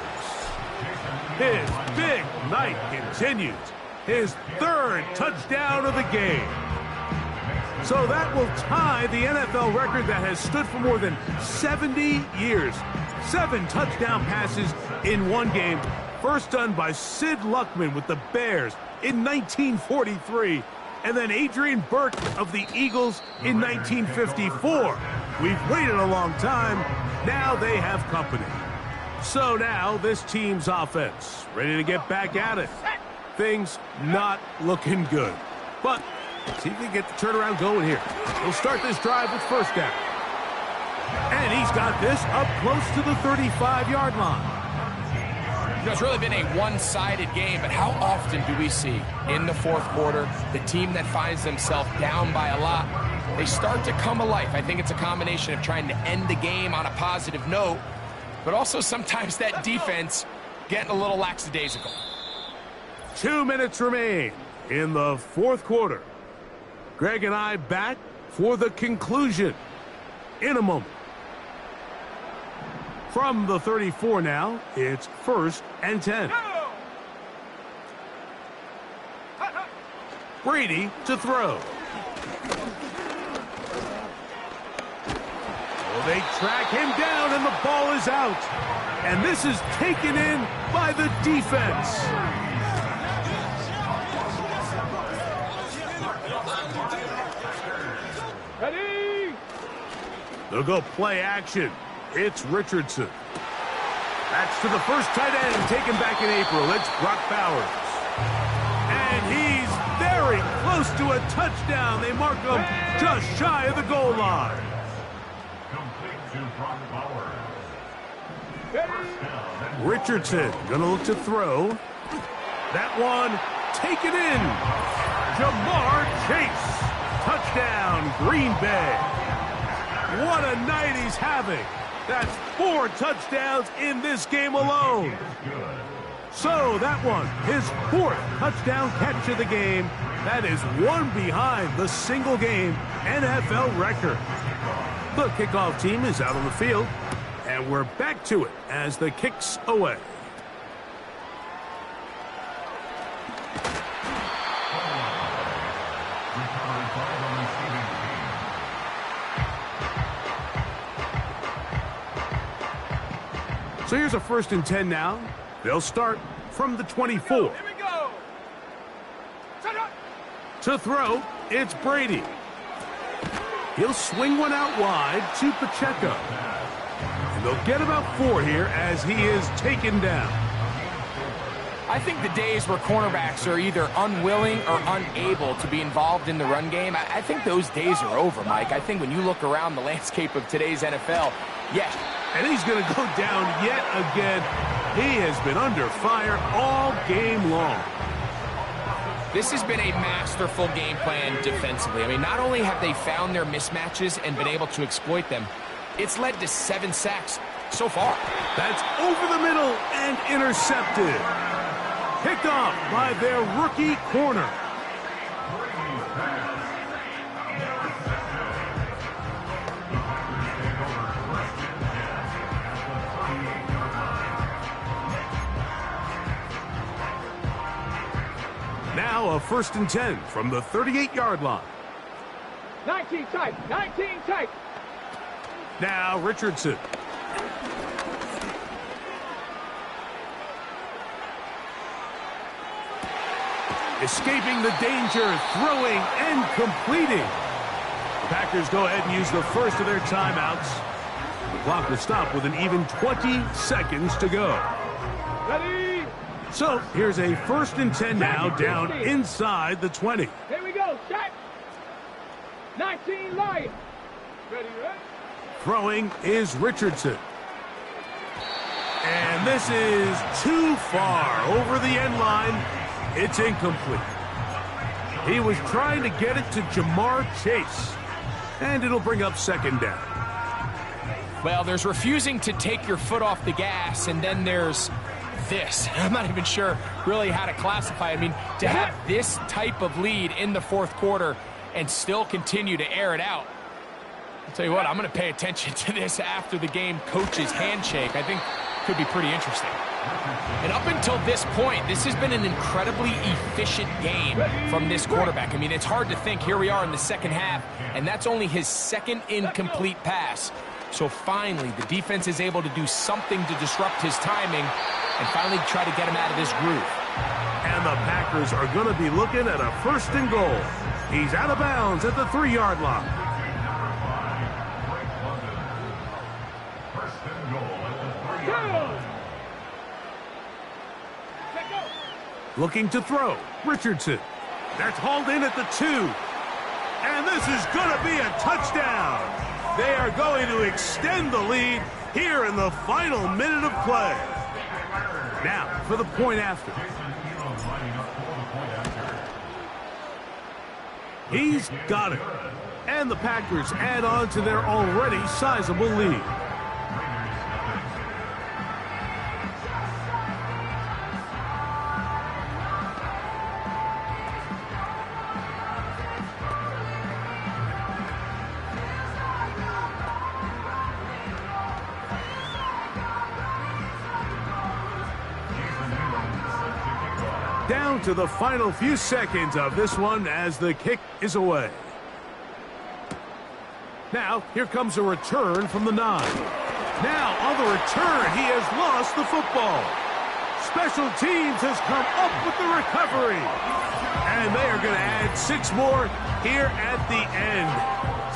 Speaker 4: His big night continues. His third touchdown of the game. So that will tie the NFL record that has stood for more than 70 years. 7 touchdown passes in one game. First done by Sid Luckman with the Bears in 1943. And then Adrian Burke of the Eagles in 1954. We've waited a long time. Now they have company. So now this team's offense ready to get back at it. Things not looking good. But see if they get the turnaround going here. He'll start this drive with first down. And he's got this up close to the 35-yard line.
Speaker 5: It's really been a one-sided game, but how often do we see in the fourth quarter the team that finds themselves down by a lot, they start to come alive. I think it's a combination of trying to end the game on a positive note, but also sometimes that defense getting a little lackadaisical.
Speaker 4: 2 minutes remain in the fourth quarter. Greg and I back for the conclusion in a moment. From the 34 now, it's 1st and 10. Brady to throw. Oh, they track him down and the ball is out. And this is taken in by the defense.
Speaker 2: Ready?
Speaker 4: They'll go play action. It's Richardson. That's to the first tight end taken back in April. It's Brock Bowers. And he's very close to a touchdown. They mark him just shy of the goal line.
Speaker 10: Complete to Brock Bowers.
Speaker 4: Richardson gonna look to throw. That one taken in. Jamar Chase. Touchdown, Green Bay. What a night he's having. That's 4 touchdowns in this game alone. So that one, his 4th touchdown catch of the game. That is one behind the single-game NFL record. The kickoff team is out on the field, and we're back to it as the kick's away. So here's a 1st and 10 now. They'll start from the 24.
Speaker 2: Here we go.
Speaker 4: To throw, it's Brady. He'll swing one out wide to Pacheco. And they'll get about 4 here as he is taken down.
Speaker 5: I think the days where cornerbacks are either unwilling or unable to be involved in the run game, I think those days are over, Mike. I think when you look around the landscape of today's NFL, yeah.
Speaker 4: And he's going to go down yet again. He has been under fire all game long.
Speaker 5: This has been a masterful game plan defensively. I mean, not only have they found their mismatches and been able to exploit them, it's led to 7 sacks so far.
Speaker 4: That's over the middle and intercepted. Picked off by their rookie corner. Now a 1st and 10 from the 38-yard line.
Speaker 2: 19 tight. 19 tight.
Speaker 4: Now Richardson. Escaping the danger, throwing and completing. The Packers go ahead and use the first of their timeouts. The clock will stop with an even 20 seconds to go.
Speaker 2: Ready?
Speaker 4: So here's a 1st and 10 now down inside the 20.
Speaker 2: Here we go. Shot. 19 Lions. Ready, ready?
Speaker 4: Throwing is Richardson. And this is too far over the end line. It's incomplete. He was trying to get it to Jamar Chase. And it'll bring up 2nd down.
Speaker 5: Well, there's refusing to take your foot off the gas, and then there's this. I'm not even sure really how to classify it. I mean, to have this type of lead in the 4th quarter and still continue to air it out. I'll tell you what, I'm going to pay attention to this after the game coach's handshake. I think could be pretty interesting. And up until this point, this has been an incredibly efficient game from this quarterback. I mean, it's hard to think. Here we are in the second half, and that's only his second incomplete pass. So finally, the defense is able to do something to disrupt his timing and finally try to get him out of this groove.
Speaker 4: And the Packers are going to be looking at a 1st and goal. He's out of bounds at the 3-yard line.
Speaker 10: First and goal at the 3-yard line.
Speaker 4: Looking to throw, Richardson. That's hauled in at the 2. And this is going to be a touchdown. They are going to extend the lead here in the final minute of play. Now for the point after. He's got it. And the Packers add on to their already sizable lead. Down to the final few seconds of this one as the kick is away. Now, here comes a return from the 9. Now, on the return, he has lost the football. Special teams has come up with the recovery. And they are going to add 6 more here at the end.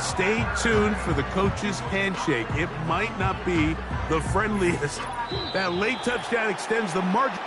Speaker 4: Stay tuned for the coach's handshake. It might not be the friendliest. That late touchdown extends the margin.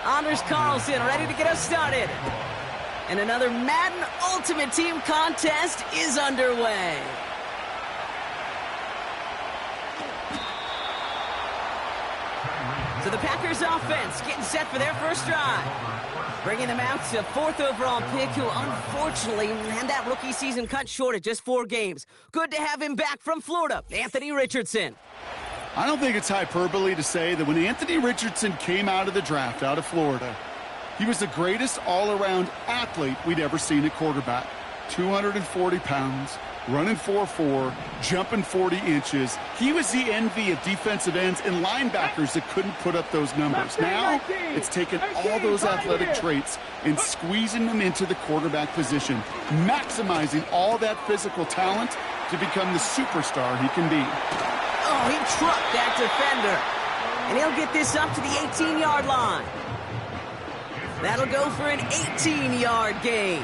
Speaker 1: Anders Carlson ready to get us started. And another Madden Ultimate Team contest is underway. So the Packers offense getting set for their first drive. Bringing them out to 4th overall pick, who unfortunately had that rookie season cut short at just 4 games. Good to have him back from Florida, Anthony Richardson.
Speaker 3: I don't think it's hyperbole to say that when Anthony Richardson came out of the draft out of Florida, he was the greatest all-around athlete we'd ever seen at quarterback. 240 pounds, running 4.4, jumping 40 inches. He was the envy of defensive ends and linebackers that couldn't put up those numbers. Now, it's taken all those athletic traits and squeezing them into the quarterback position, maximizing all that physical talent to become the superstar he can be.
Speaker 1: Oh, he trucked that defender. And he'll get this up to the 18-yard line. That'll go for an 18-yard gain.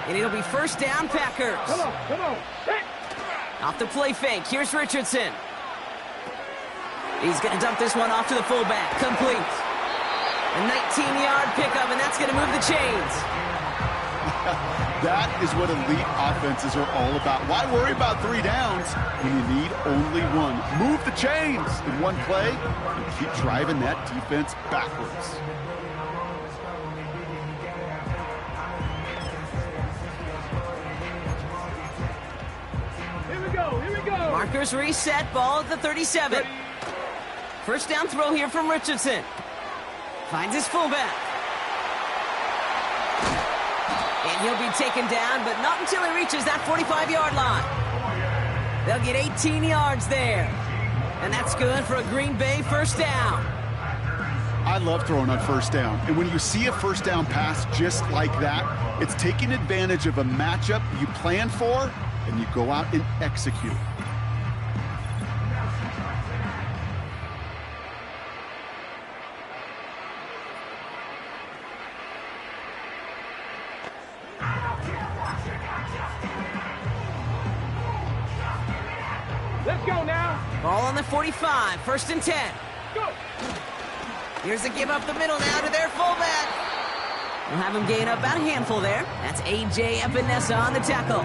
Speaker 1: And it'll be first down, Packers.
Speaker 2: Come on.
Speaker 1: Off the play fake, here's Richardson. He's going to dump this one off to the fullback. Complete. A 19-yard pickup, and that's going to move the chains.
Speaker 3: That is what elite offenses are all about. Why worry about 3 downs when you need only 1? Move the chains in one play and keep driving that defense backwards.
Speaker 2: Here we go.
Speaker 1: Markers reset, ball at the 37. First down throw here from Richardson. Finds his fullback. And he'll be taken down, but not until he reaches that 45-yard line. They'll get 18 yards there. And that's good for a Green Bay first down.
Speaker 3: I love throwing on first down. And when you see a first down pass just like that, it's taking advantage of a matchup you plan for, and you go out and execute.
Speaker 2: Let's go now.
Speaker 1: Ball on the 45, first and 10.
Speaker 2: Go.
Speaker 1: Here's a give up the middle now to their fullback. We'll have him gain up about a handful there. That's A.J. Epinesa on the tackle.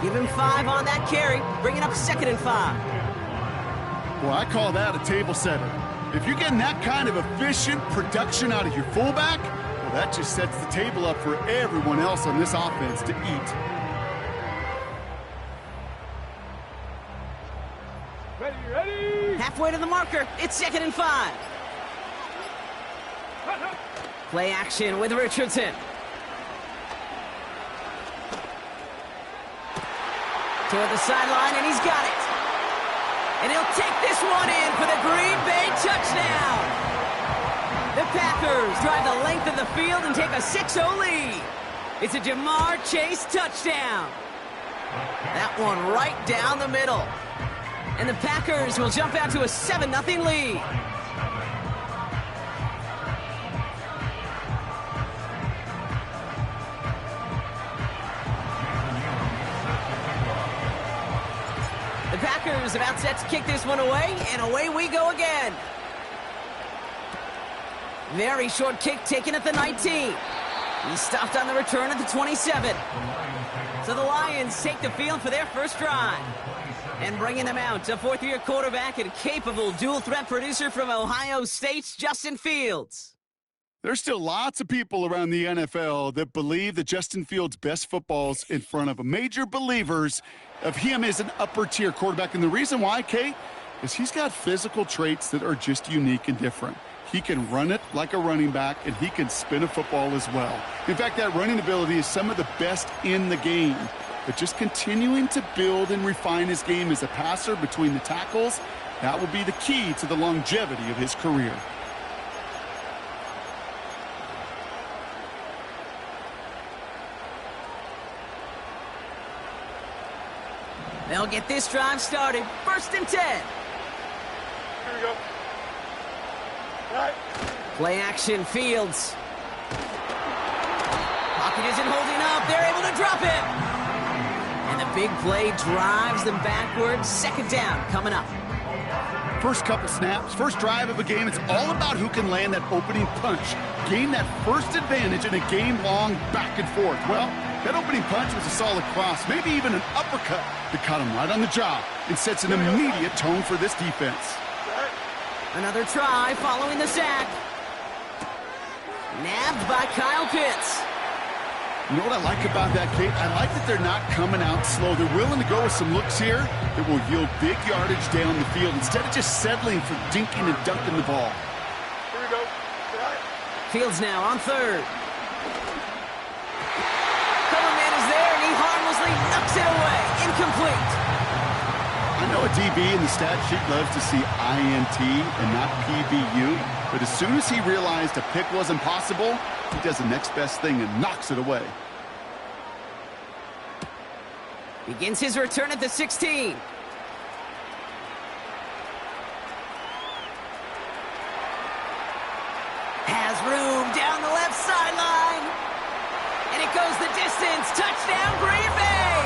Speaker 1: Give him 5 on that carry, bringing up 2nd and 5.
Speaker 3: Well, I call that a table setter. If you're getting that kind of efficient production out of your fullback, well, that just sets the table up for everyone else on this offense to eat.
Speaker 2: Ready.
Speaker 1: Halfway to the marker, it's 2nd and 5. Play action with Richardson. Toward the sideline, and he's got it. And he'll take this one in for the Green Bay touchdown. The Packers drive the length of the field and take a 6-0 lead. It's a Jamar Chase touchdown. That one right down the middle. And the Packers will jump out to a 7-0 lead. The Packers about set to kick this one away, and away we go again. Very short kick taken at the 19. He stopped on the return at the 27. So the Lions take the field for their first drive. And bringing them out, a 4th-year quarterback and capable dual-threat producer from Ohio State's Justin Fields.
Speaker 3: There's still lots of people around the NFL that believe that Justin Fields' best football's in front of them. Major believers of him as an upper-tier quarterback. And the reason why, Kate, is he's got physical traits that are just unique and different. He can run it like a running back, and he can spin a football as well. In fact, that running ability is some of the best in the game. But just continuing to build and refine his game as a passer between the tackles, that will be the key to the longevity of his career.
Speaker 1: They'll get this drive started. 1st and 10.
Speaker 2: Here we go. All right.
Speaker 1: Play action, Fields. Pocket isn't holding up. They're able to drop it. And the big play drives them backwards. 2nd down coming up.
Speaker 3: First couple snaps, first drive of a game, it's all about who can land that opening punch. Gain that first advantage in a game-long back and forth. Well, that opening punch was a solid cross, maybe even an uppercut that caught him right on the job and sets an immediate tone for this defense.
Speaker 1: Another try following the sack. Nabbed by Kyle Pitts.
Speaker 3: You know what I like about that, Kate? I like that they're not coming out slow. They're willing to go with some looks here that will yield big yardage down the field instead of just settling for dinking and dunking the ball.
Speaker 2: Here we go.
Speaker 1: Fields now on third. Cover man is there, and he harmlessly knocks it away. Incomplete.
Speaker 3: I know a DB in the stat sheet loves to see INT and not PBU, but as soon as he realized a pick wasn't possible, he does the next best thing and knocks it away.
Speaker 1: Begins his return at the 16. Has room down the left sideline. And it goes the distance. Touchdown, Green Bay!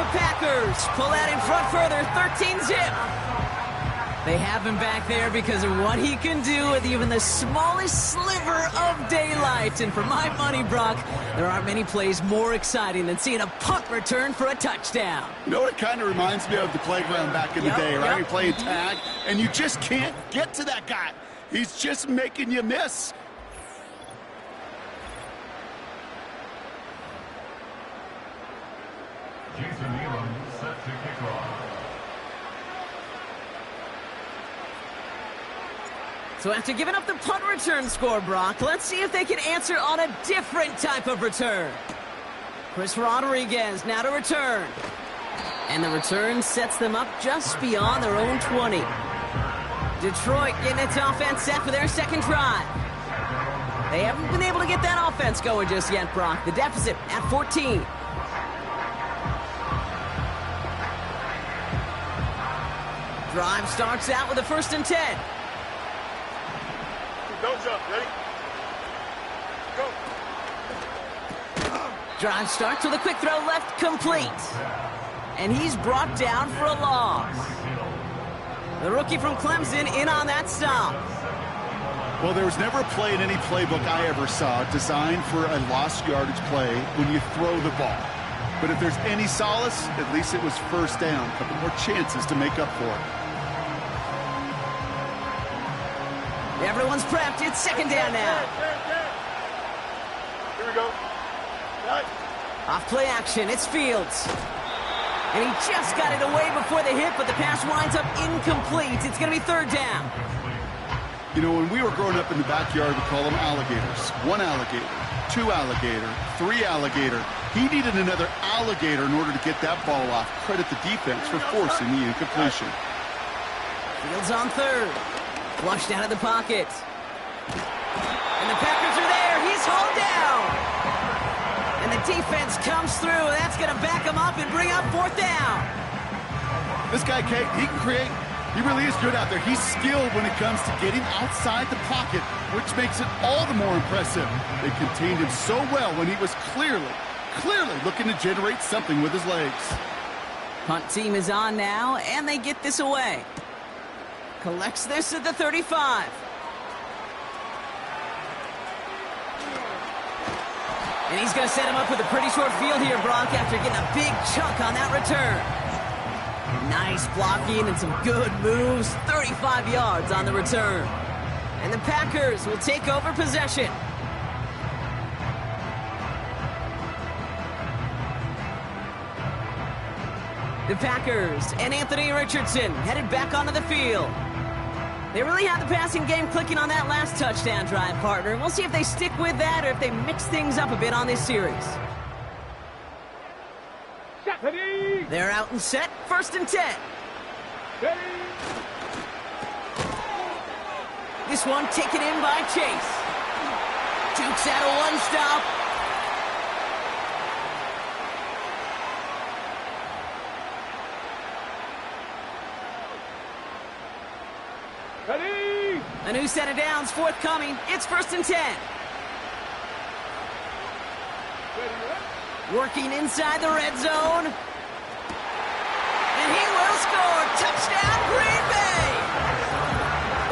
Speaker 1: The Packers pull out in front further, 13-zip. They have him back there because of what he can do with even the smallest sliver of daylight. And for my money, Brock, there aren't many plays more exciting than seeing a punt return for a touchdown.
Speaker 3: You know what it kind of reminds me of? The playground back in the day, right? You're playing tag, and you just can't get to that guy. He's just making you miss.
Speaker 1: So after giving up the punt return score, Brock, let's see if they can answer on a different type of return. Chris Rodriguez now to return. And the return sets them up just beyond their own 20. Detroit getting its offense set for their second drive. They haven't been able to get that offense going just yet, Brock. The deficit at 14. Drive starts out with a 1st and 10.
Speaker 2: Don't jump. Ready? Go.
Speaker 1: Drive starts with a quick throw left, complete. And he's brought down for a loss. The rookie from Clemson in on that stop.
Speaker 3: Well, there was never a play in any playbook I ever saw designed for a lost yardage play when you throw the ball. But if there's any solace, at least it was 1st down. A couple more chances to make up for it.
Speaker 1: Everyone's prepped. It's 2nd down now.
Speaker 2: Here we go. Right.
Speaker 1: Off play action. It's Fields. And he just got it away before the hit, but the pass winds up incomplete. It's going to be 3rd down.
Speaker 3: You know, when we were growing up in the backyard, we call them alligators. 1 alligator, 2 alligator, 3 alligator. He needed another alligator in order to get that ball off. Credit the defense for forcing the incompletion.
Speaker 1: Fields on third. Flushed out of the pocket. And the Packers are there. He's hauled down. And the defense comes through. That's going to back him up and bring up 4th down.
Speaker 3: This guy, Kate, he can create. He really is good out there. He's skilled when it comes to getting outside the pocket, which makes it all the more impressive. They contained him so well when he was clearly looking to generate something with his legs.
Speaker 1: Punt team is on now, and they get this away. Collects this at the 35. And he's going to set him up with a pretty short field here, Brock, after getting a big chunk on that return. Nice blocking and some good moves. 35 yards on the return. And the Packers will take over possession. The Packers and Anthony Richardson headed back onto the field. They really had the passing game clicking on that last touchdown drive, partner. We'll see if they stick with that or if they mix things up a bit on this series. They're out and set. 1st and 10. This one taken in by Chase. Jukes out of 1 stop.
Speaker 2: Ready?
Speaker 1: A new set of downs forthcoming. It's 1st and 10. Working inside the red zone. And he will score. Touchdown, Green Bay.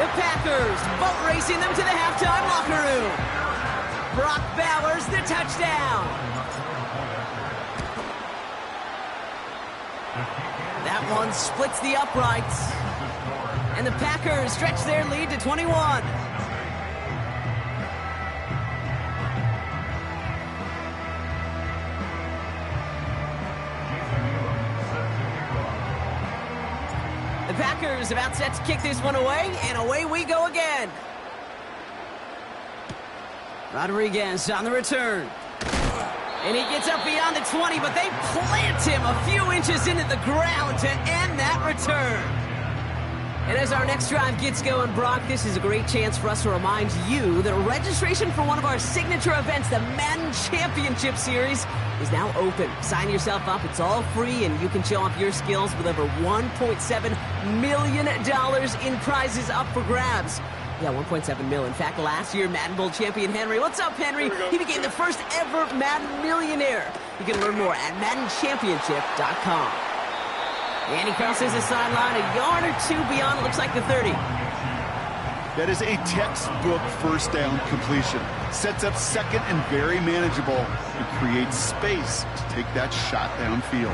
Speaker 1: The Packers boat racing them to the halftime locker room. Brock Bowers the touchdown. That one splits the uprights. And the Packers stretch their lead to 21. The Packers about set to kick this one away, and away we go again. Rodriguez on the return. And he gets up beyond the 20, but they plant him a few inches into the ground to end that return. And as our next drive gets going, Brock, this is a great chance for us to remind you that registration for one of our signature events, the Madden Championship Series, is now open. Sign yourself up. It's all free, and you can show off your skills with over $1.7 million in prizes up for grabs. Yeah, 1.7 mil. In fact, last year, Madden Bowl champion Henry. What's up, Henry? He became the first ever Madden millionaire. You can learn more at MaddenChampionship.com. And he crosses the sideline a yard or two beyond, looks like the 30.
Speaker 3: That is a textbook first down completion. Sets up second and very manageable and creates space to take that shot downfield.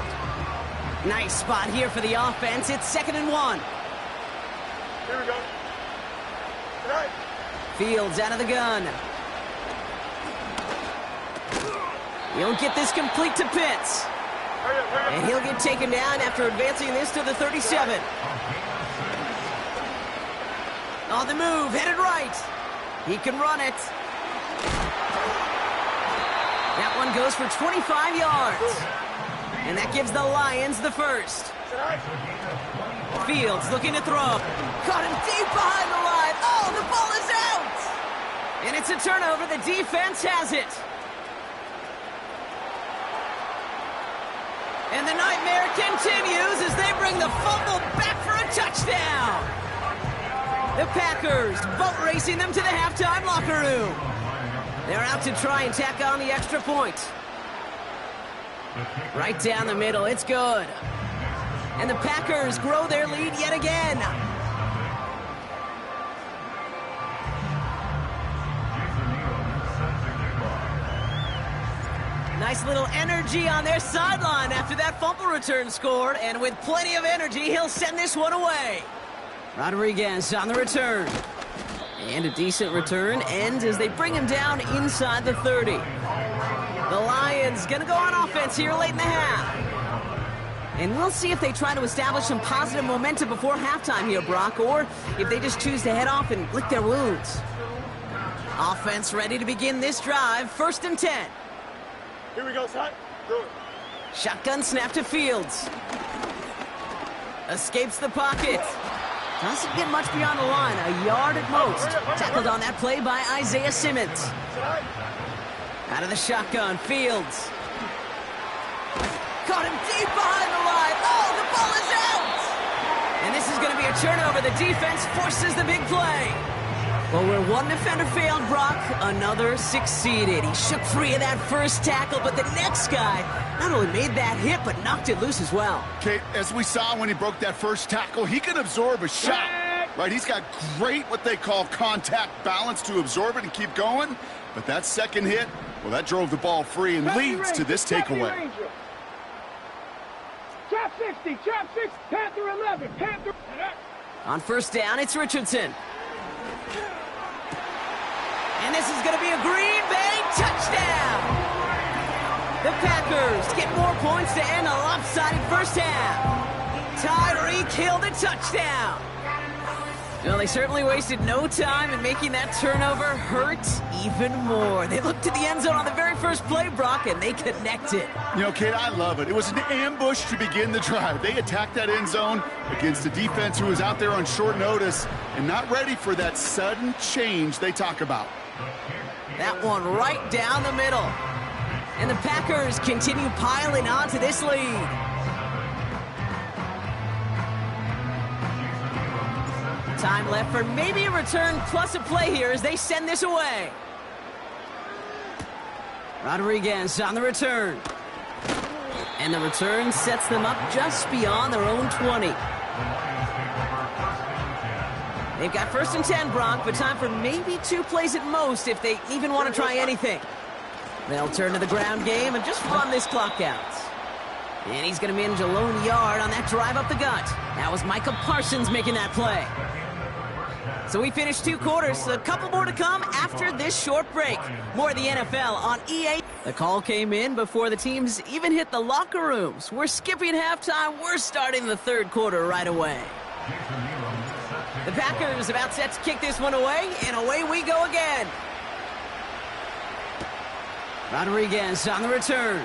Speaker 1: Nice spot here for the offense. It's 2nd and 1.
Speaker 2: Here we go.
Speaker 1: Fields out of the gun. He'll get this complete to Pitts. And he'll get taken down after advancing this to the 37. On the move, headed right. He can run it. That one goes for 25 yards. And that gives the Lions the first. Fields looking to throw. Caught him deep behind the line. Oh, the ball is out! And it's a turnover. The defense has it. And the nightmare continues as they bring the fumble back for a touchdown. The Packers boat racing them to the halftime locker room. They're out to try and tack on the extra point. Right down the middle. It's good. And the Packers grow their lead yet again. Nice little energy on their sideline after that fumble return scored. And with plenty of energy, he'll send this one away. Rodriguez on the return. And a decent return ends as they bring him down inside the 30. The Lions going to go on offense here late in the half. And we'll see if they try to establish some positive momentum before halftime here, Brock, or if they just choose to head off and lick their wounds. Offense ready to begin this drive. 1st and 10.
Speaker 2: Here we go, son. Good.
Speaker 1: Shotgun snap to Fields. Escapes the pocket. Doesn't get much beyond the line. A yard at most. Tackled on that play by Isaiah Simmons. Out of the shotgun, Fields. Caught him deep behind the line. Oh, the ball is out! And this is going to be a turnover. The defense forces the big play. Well, where one defender failed, Brock, another succeeded. He shook free of that first tackle, but the next guy not only made that hit, but knocked it loose as well.
Speaker 3: Okay, as we saw when he broke that first tackle, he can absorb a shot, right? He's got great, what they call contact balance to absorb it and keep going. But that second hit, well, that drove the ball free and leads to this takeaway.
Speaker 2: Trap 60, trap 6, Panther 11, Panther.
Speaker 1: On 1st down, it's Richardson. And this is going to be a Green Bay touchdown. The Packers get more points to end a lopsided first half. Tyreek Hill the touchdown. Well, they certainly wasted no time in making that turnover hurt even more. They looked to the end zone on the very first play, Brock, and they connected.
Speaker 3: You know, Kate, I love it. It was an ambush to begin the drive. They attacked that end zone against a defense who was out there on short notice and not ready for that sudden change they talk about.
Speaker 1: That one right down the middle. And the Packers continue piling on to this lead. Time left for maybe a return plus a play here as they send this away. Rodriguez on the return. And the return sets them up just beyond their own 20. They've got 1st and 10, Bronk, but time for maybe 2 plays at most if they even want to try anything. They'll turn to the ground game and just run this clock out. And he's going to manage a lone yard on that drive up the gut. That was Micah Parsons making that play. So we finished 2 quarters. A couple more to come after this short break. More of the NFL on EA. The call came in before the teams even hit the locker rooms. We're skipping halftime. We're starting the 3rd quarter right away. The Packers about set to kick this one away, and away we go again. Rodriguez on the return.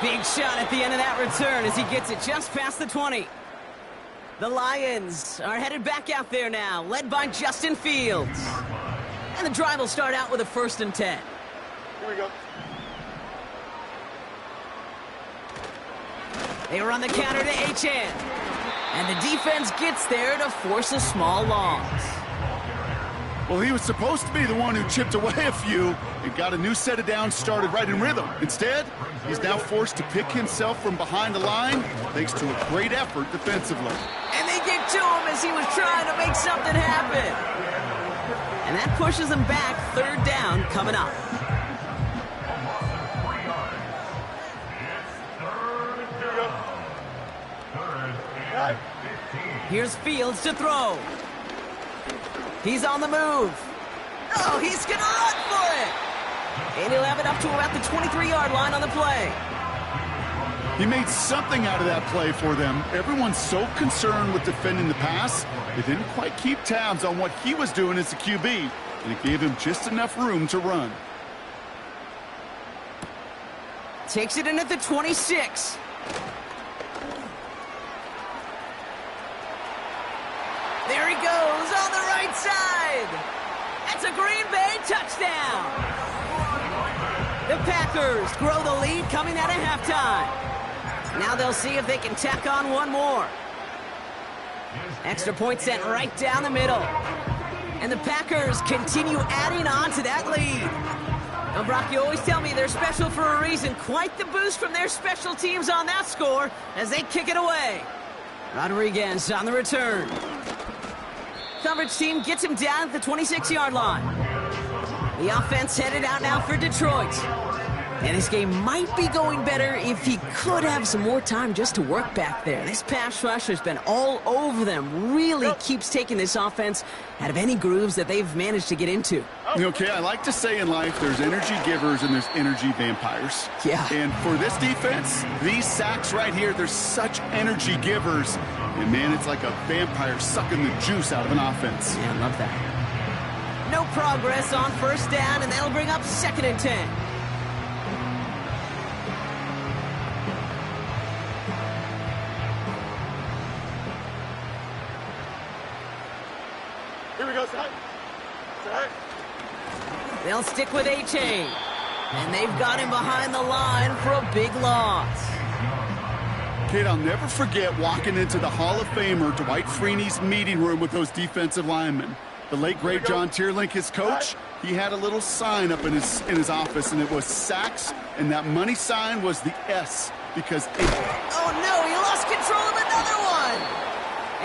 Speaker 1: Big shot at the end of that return as he gets it just past the 20. The Lions are headed back out there now, led by Justin Fields. And the drive will start out with a 1st and 10.
Speaker 3: Here we go.
Speaker 1: They run the counter to HN. And the defense gets there to force a small loss.
Speaker 3: Well, he was supposed to be the one who chipped away a few and got a new set of downs started right in rhythm. Instead, he's now forced to pick himself from behind the line thanks to a great effort defensively.
Speaker 1: And they get to him as he was trying to make something happen. And that pushes him back. 3rd down coming up. Here's Fields to throw. He's on the move. Oh, he's going to run for it. And he'll have it up to about the 23-yard line on the play.
Speaker 3: He made something out of that play for them. Everyone's so concerned with defending the pass, they didn't quite keep tabs on what he was doing as a QB, and it gave him just enough room to run.
Speaker 1: Takes it in at the 26. There he goes on the right side. That's a Green Bay touchdown. The Packers grow the lead coming out of halftime. Now they'll see if they can tack on one more. Extra point sent right down the middle. And the Packers continue adding on to that lead. Now, Brock, you always tell me they're special for a reason. Quite the boost from their special teams on that score as they kick it away. Rodriguez on the return. Coverage team gets him down at the 26-yard line. The offense headed out now for Detroit. And this game might be going better if he could have some more time just to work back there. This pass rush has been all over them. Really keeps taking this offense out of any grooves that they've managed to get into.
Speaker 3: Okay, I like to say in life there's energy givers and there's energy vampires.
Speaker 1: Yeah.
Speaker 3: And for this defense, these sacks right here, they're such energy givers. And, man, it's like a vampire sucking the juice out of an offense.
Speaker 1: Yeah, I love that. No progress on 1st down, and that'll bring up 2nd and 10.
Speaker 3: Here we go, Zach.
Speaker 1: They'll stick with A-Chain. And they've got him behind the line for a big loss.
Speaker 3: Kid, I'll never forget walking into the Hall of Famer Dwight Freeney's meeting room with those defensive linemen. The late, great John Tierlink, his coach, he had a little sign up in his office, and it was sacks, and that money sign was the S because it...
Speaker 1: Oh, no, he lost control of another one.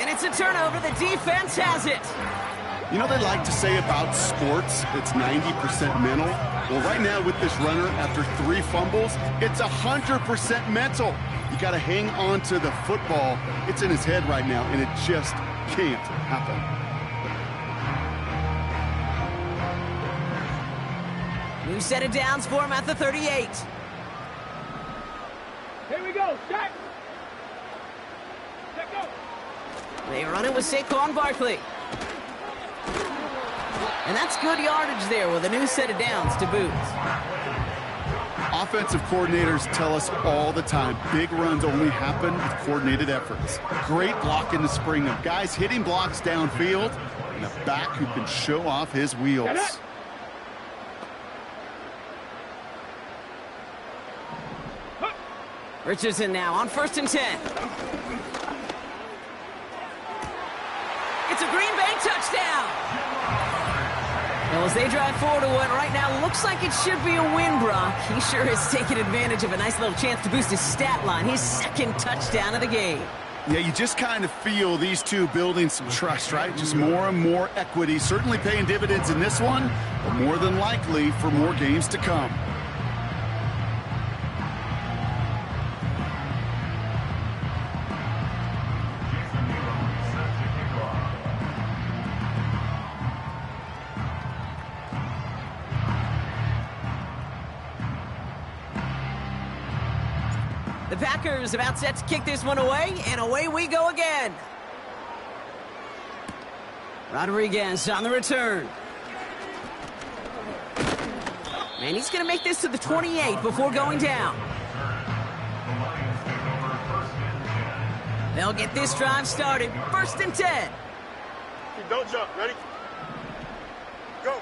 Speaker 1: And it's a turnover. The defense has it.
Speaker 3: You know they like to say about sports, it's 90% mental. Well, right now with this runner, after 3 fumbles, it's 100% mental. You got to hang on to the football. It's in his head right now, and it just can't happen.
Speaker 1: New set of downs for him at the 38.
Speaker 2: Here we go. Set. Set go.
Speaker 1: They run it with Saquon Barkley. And that's good yardage there with a new set of downs to boot.
Speaker 3: Offensive coordinators tell us all the time, big runs only happen with coordinated efforts. Great block in the spring of guys hitting blocks downfield and a back who can show off his wheels.
Speaker 1: Richardson now on 1st and 10. It's a Green Bay touchdown. They'll Well, as they drive forward to what right now looks like it should be a win, Brock. He sure has taken advantage of a nice little chance to boost his stat line. His second touchdown of the game.
Speaker 3: Yeah, you just kind of feel these two building some trust, right? Just more and more equity. Certainly paying dividends in this one, but more than likely for more games to come.
Speaker 1: The Packers about set to kick this one away, and away we go again. Rodriguez on the return. Man, he's going to make this to the 28 before going down. They'll get this drive started. 1st and 10.
Speaker 2: Don't jump. Ready? Go.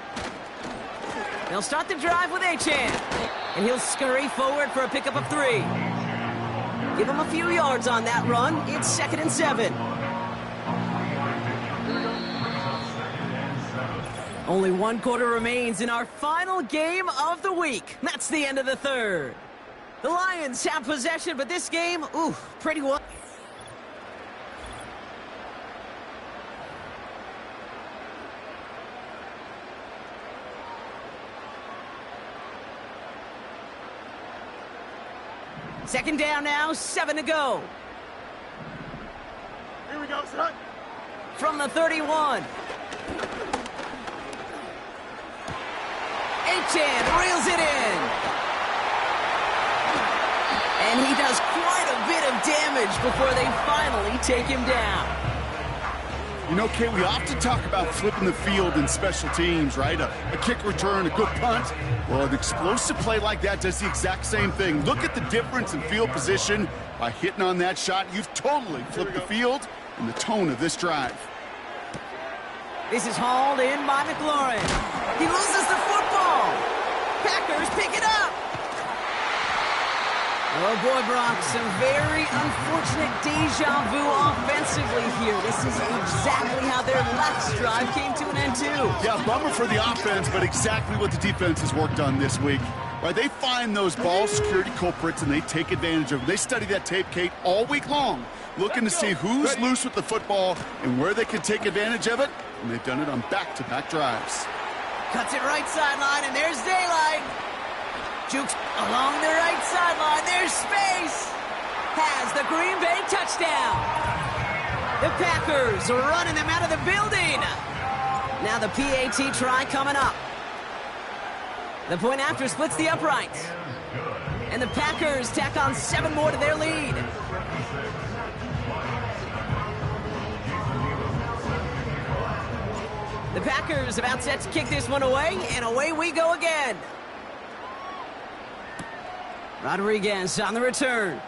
Speaker 1: They'll start the drive with Achane. And he'll scurry forward for a pickup of 3. Give him a few yards on that run. It's 2nd and 7. Only 1 quarter remains in our final game of the week. That's the end of the 3rd. The Lions have possession, but this game, pretty well. Second down now, 7 to go.
Speaker 2: Here we go, son.
Speaker 1: From the 31. Achane reels it in. And he does quite a bit of damage before they finally take him down.
Speaker 3: You know, Kate, we often talk about flipping the field in special teams, right? A kick return, a good punt. Well, an explosive play like that does the exact same thing. Look at the difference in field position. By hitting on that shot, you've totally flipped the field and the tone of this drive.
Speaker 1: This is hauled in by McLaurin. He loses the football. Packers pick it up. Oh, boy, Brock, some very unfortunate deja vu offensively here. This is exactly how their last drive came to an end, too.
Speaker 3: Yeah, bummer for the offense, but exactly what the defense has worked on this week. Right, they find those ball security culprits, and they take advantage of them. They study that tape, Kate, all week long, looking to see who's loose with the football and where they can take advantage of it, and they've done it on back-to-back drives.
Speaker 1: Cuts it right sideline, and there's daylight. Jukes along the right sideline. There's space. Has the Green Bay touchdown. The Packers are running them out of the building. Now the PAT try coming up. The point after splits the uprights. And the Packers tack on 7 more to their lead. The Packers about set to kick this one away, and away we go again. Rodriguez on the return.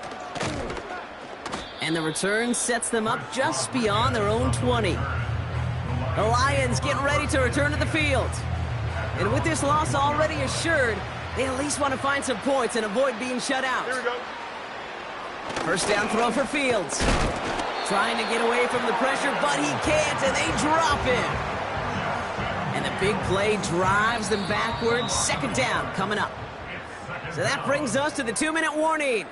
Speaker 1: And the return sets them up just beyond their own 20. The Lions getting ready to return to the field. And with this loss already assured, they at least want to find some points and avoid being shut out.
Speaker 2: Here we go.
Speaker 1: First down throw for Fields. Trying to get away from the pressure, but he can't, and they drop him. And the big play drives them backwards. 2nd down coming up. So that brings us to the 2-minute warning.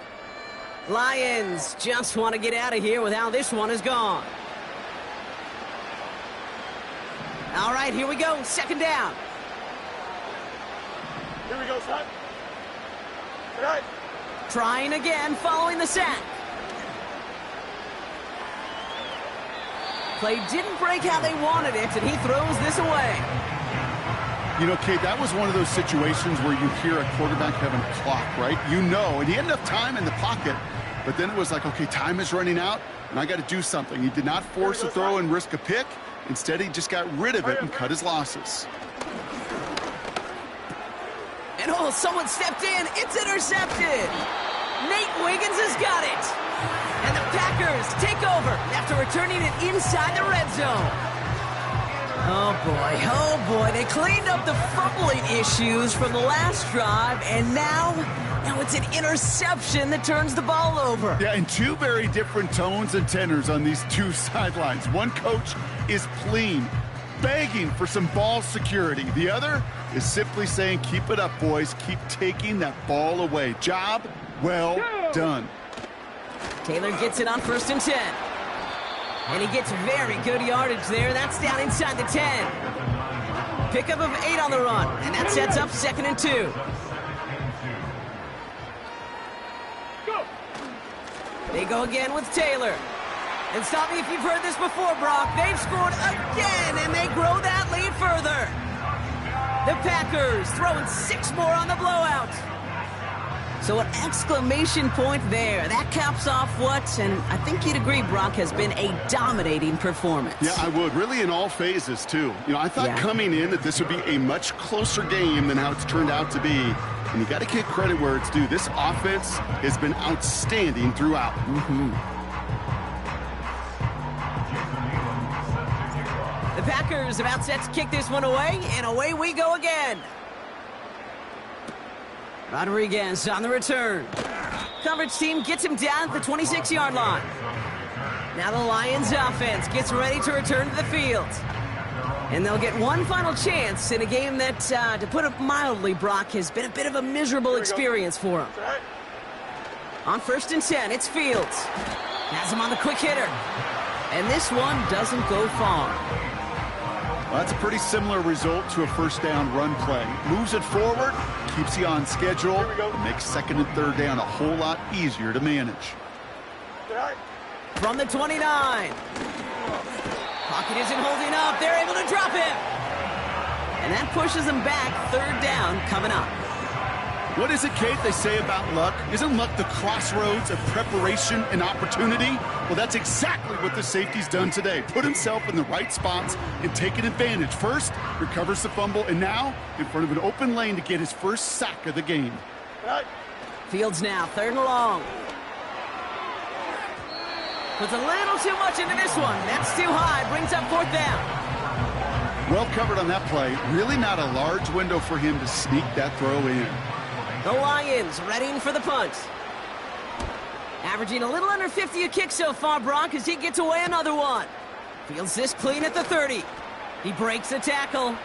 Speaker 1: Lions just want to get out of here with how this one is gone. All right, here we go. 2nd down.
Speaker 2: Here we go, son. Good night.
Speaker 1: Trying again following the sack. Play didn't break how they wanted it, and he throws this away.
Speaker 3: You know, Kate, that was one of those situations where you hear a quarterback having a clock, right? You know, and he had enough time in the pocket, but then it was like, okay, time is running out, and I got to do something. He did not force a throw and risk a pick. Instead, he just got rid of it and cut his losses.
Speaker 1: And someone stepped in. It's intercepted. Nate Wiggins has got it. And the Packers take over after returning it inside the red zone. Oh boy, they cleaned up the fumbling issues from the last drive, and now it's an interception that turns the ball over.
Speaker 3: Yeah, and 2 very different tones and tenors on these 2 sidelines. One coach is pleased begging for some ball security. The other is simply saying, keep it up, boys. Keep taking that ball away. Job well done.
Speaker 1: Taylor gets it on 1st and 10. And he gets very good yardage there. That's down inside the 10. Pickup of 8 on the run. And that sets up 2nd and 2. They go again with Taylor. And stop me if you've heard this before, Brock. They've scored again, and they grow that lead further. The Packers throwing 6 more on the blowout. So an exclamation point there. That caps off what, and I think you'd agree, Brock, has been a dominating performance.
Speaker 3: Yeah, I would. Really in all phases, too. You know, I thought coming in that this would be a much closer game than how it's turned out to be. And you got to give credit where it's due. This offense has been outstanding throughout.
Speaker 1: The Packers about set to kick this one away, and away we go again. Rodriguez on the return. Coverage team gets him down at the 26-yard line. Now the Lions offense gets ready to return to the field. And they'll get one final chance in a game that, to put it mildly, Brock, has been a bit of a miserable experience for him. On 1st and 10, it's Fields. Has him on the quick hitter. And this one doesn't go far.
Speaker 3: Well, that's a pretty similar result to a 1st down run play. Moves it forward, keeps you on schedule, makes 2nd and 3rd down a whole lot easier to manage.
Speaker 1: From the 29. Pocket isn't holding up. They're able to drop him. And that pushes them back. 3rd down coming up.
Speaker 3: What is it, Kate, they say about luck? Isn't luck the crossroads of preparation and opportunity? Well, that's exactly what the safety's done today. Put himself in the right spots and taken advantage. First, recovers the fumble, and now in front of an open lane to get his first sack of the game.
Speaker 1: Fields now, 3rd and long. Puts a little too much into this one. That's too high. Brings up 4th down.
Speaker 3: Well covered on that play. Really not a large window for him to sneak that throw in.
Speaker 1: The Lions readying for the punt. Averaging a little under 50 a kick so far, Brock, as he gets away another one. Fields this clean at the 30. He breaks a tackle.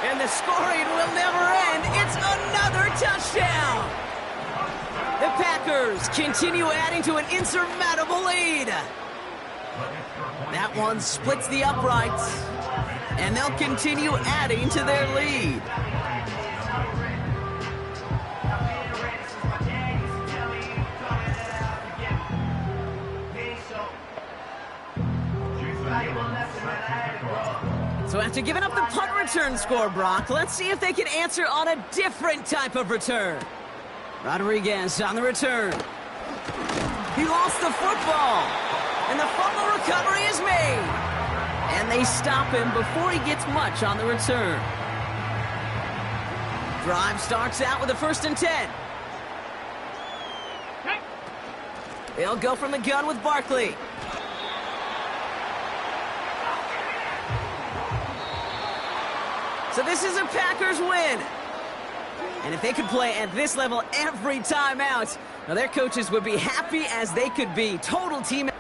Speaker 1: And the scoring will never end. It's another touchdown. The Packers continue adding to an insurmountable lead. That one splits the uprights, and they'll continue adding to their lead. So after giving up the punt return score, Brock, let's see if they can answer on a different type of return. Rodriguez on the return. He lost the football, and the fumble recovery is made. And they stop him before he gets much on the return. Drive starts out with a 1st and 10. They'll go from the gun with Barkley. So this is a Packers win. And if they could play at this level every time out, now their coaches would be happy as they could be. Total team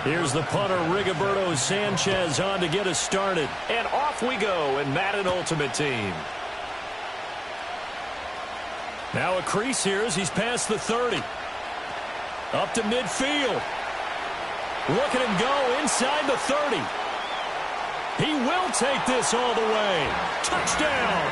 Speaker 7: Here's the punter, Rigoberto Sanchez, on to get us started. And off we go in Madden Ultimate Team. Now a crease here as he's past the 30. Up to midfield. Look at him go inside the 30. He will take this all the way. Touchdown!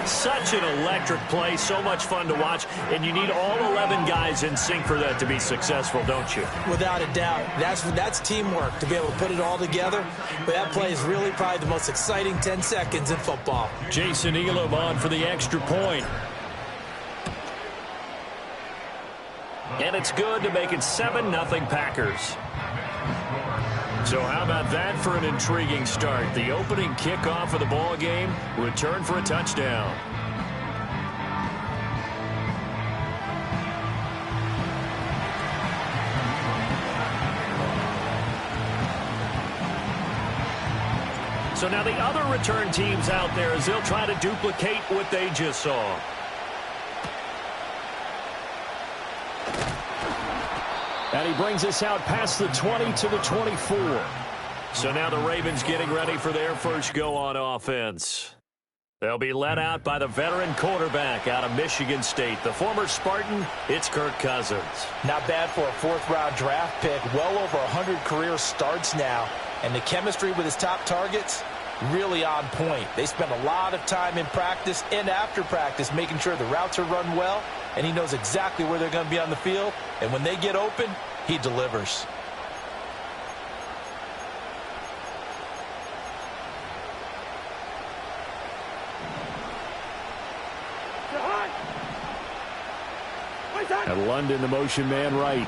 Speaker 7: Such an electric play, so much fun to watch, and you need all 11 guys in sync for that to be successful, don't you?
Speaker 8: Without a doubt. That's teamwork to be able to put it all together. But that play is really probably the most exciting 10 seconds in football.
Speaker 7: Jason Elam on for the extra point. And it's good to make it 7-0 Packers. So how about that for an intriguing start? The opening kickoff of the ball game, return for a touchdown. So now the other return teams out there as they'll try to duplicate what they just saw. And he brings us out past the 20 to the 24. So now the Ravens getting ready for their first go on offense. They'll be led out by the veteran quarterback out of Michigan State. The former Spartan, it's Kirk Cousins.
Speaker 8: Not bad for a fourth-round draft pick. Well over 100 career starts now. And the chemistry with his top targets, really on point. They spend a lot of time in practice and after practice making sure the routes are run well, and he knows exactly where they're going to be on the field. And when they get open, he delivers.
Speaker 7: And London, the motion man right.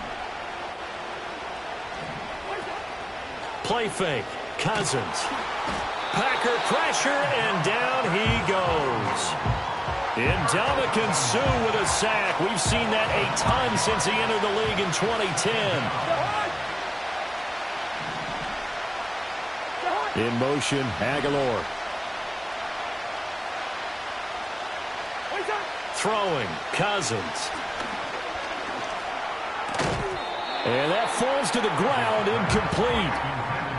Speaker 7: Play fake. Cousins. Packer pressure, and down he goes. Ndamukong Suh with a sack. We've seen that a ton since he entered the league in 2010. In motion, Aguilar. Throwing, Cousins. And that falls to the ground, incomplete.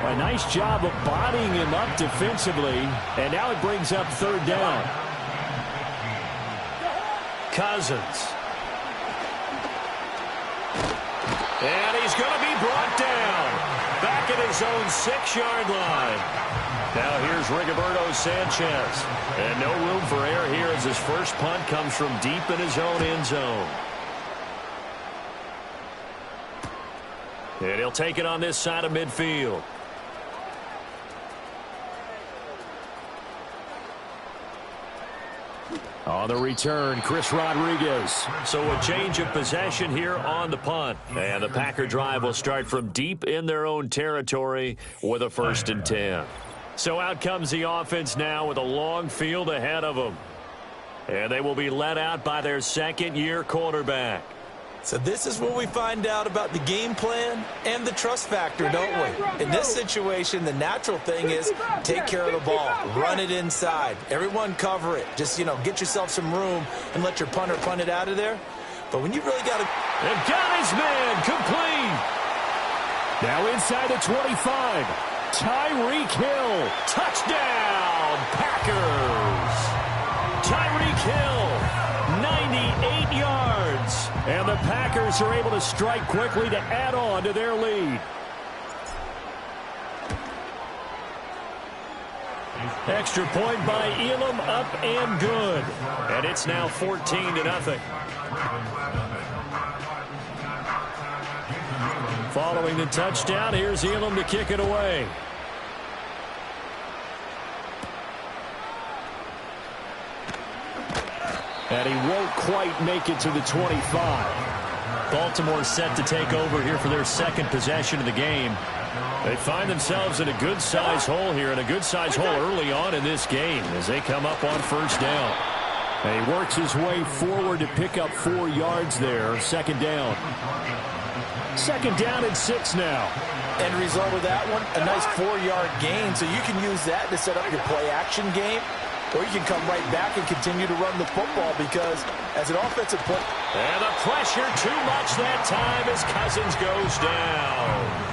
Speaker 7: A nice job of bodying him up defensively, and now it brings up third down. Cousins. And he's going to be brought down. Back at his own 6-yard line. Now here's Rigoberto Sanchez. And no room for error here as his first punt comes from deep in his own end zone. And he'll take it on this side of midfield. On the return, Chris Rodriguez. So a change of possession here on the punt. And the Packer drive will start from deep in their own territory with a 1st and 10. So out comes the offense now with a long field ahead of them. And they will be led out by their second-year quarterback.
Speaker 8: So this is where we find out about the game plan and the trust factor, don't we? In this situation, the natural thing is take care of the ball, run it inside. Everyone cover it. Just, get yourself some room and let your punter punt it out of there. But when you really got to...
Speaker 7: And got his man complete. Now inside the 25. Tyreek Hill. Touchdown, Packers. Tyreek Hill, 98 yards. And the Packers are able to strike quickly to add on to their lead. Extra point by Elam, up and good. And it's now 14-0. Following the touchdown, here's Elam to kick it away. And he won't quite make it to the 25. Baltimore set to take over here for their second possession of the game. They find themselves in a good-sized hole here, and a good-sized hole early on in this game as they come up on 1st down. And he works his way forward to pick up 4 yards there, 2nd down. 2nd down and 6 now.
Speaker 8: End result of that one, a nice 4-yard gain, so you can use that to set up your play-action game. or you can come right back and continue to run the football because as an offensive player.
Speaker 7: And the pressure too much that time as Cousins goes down.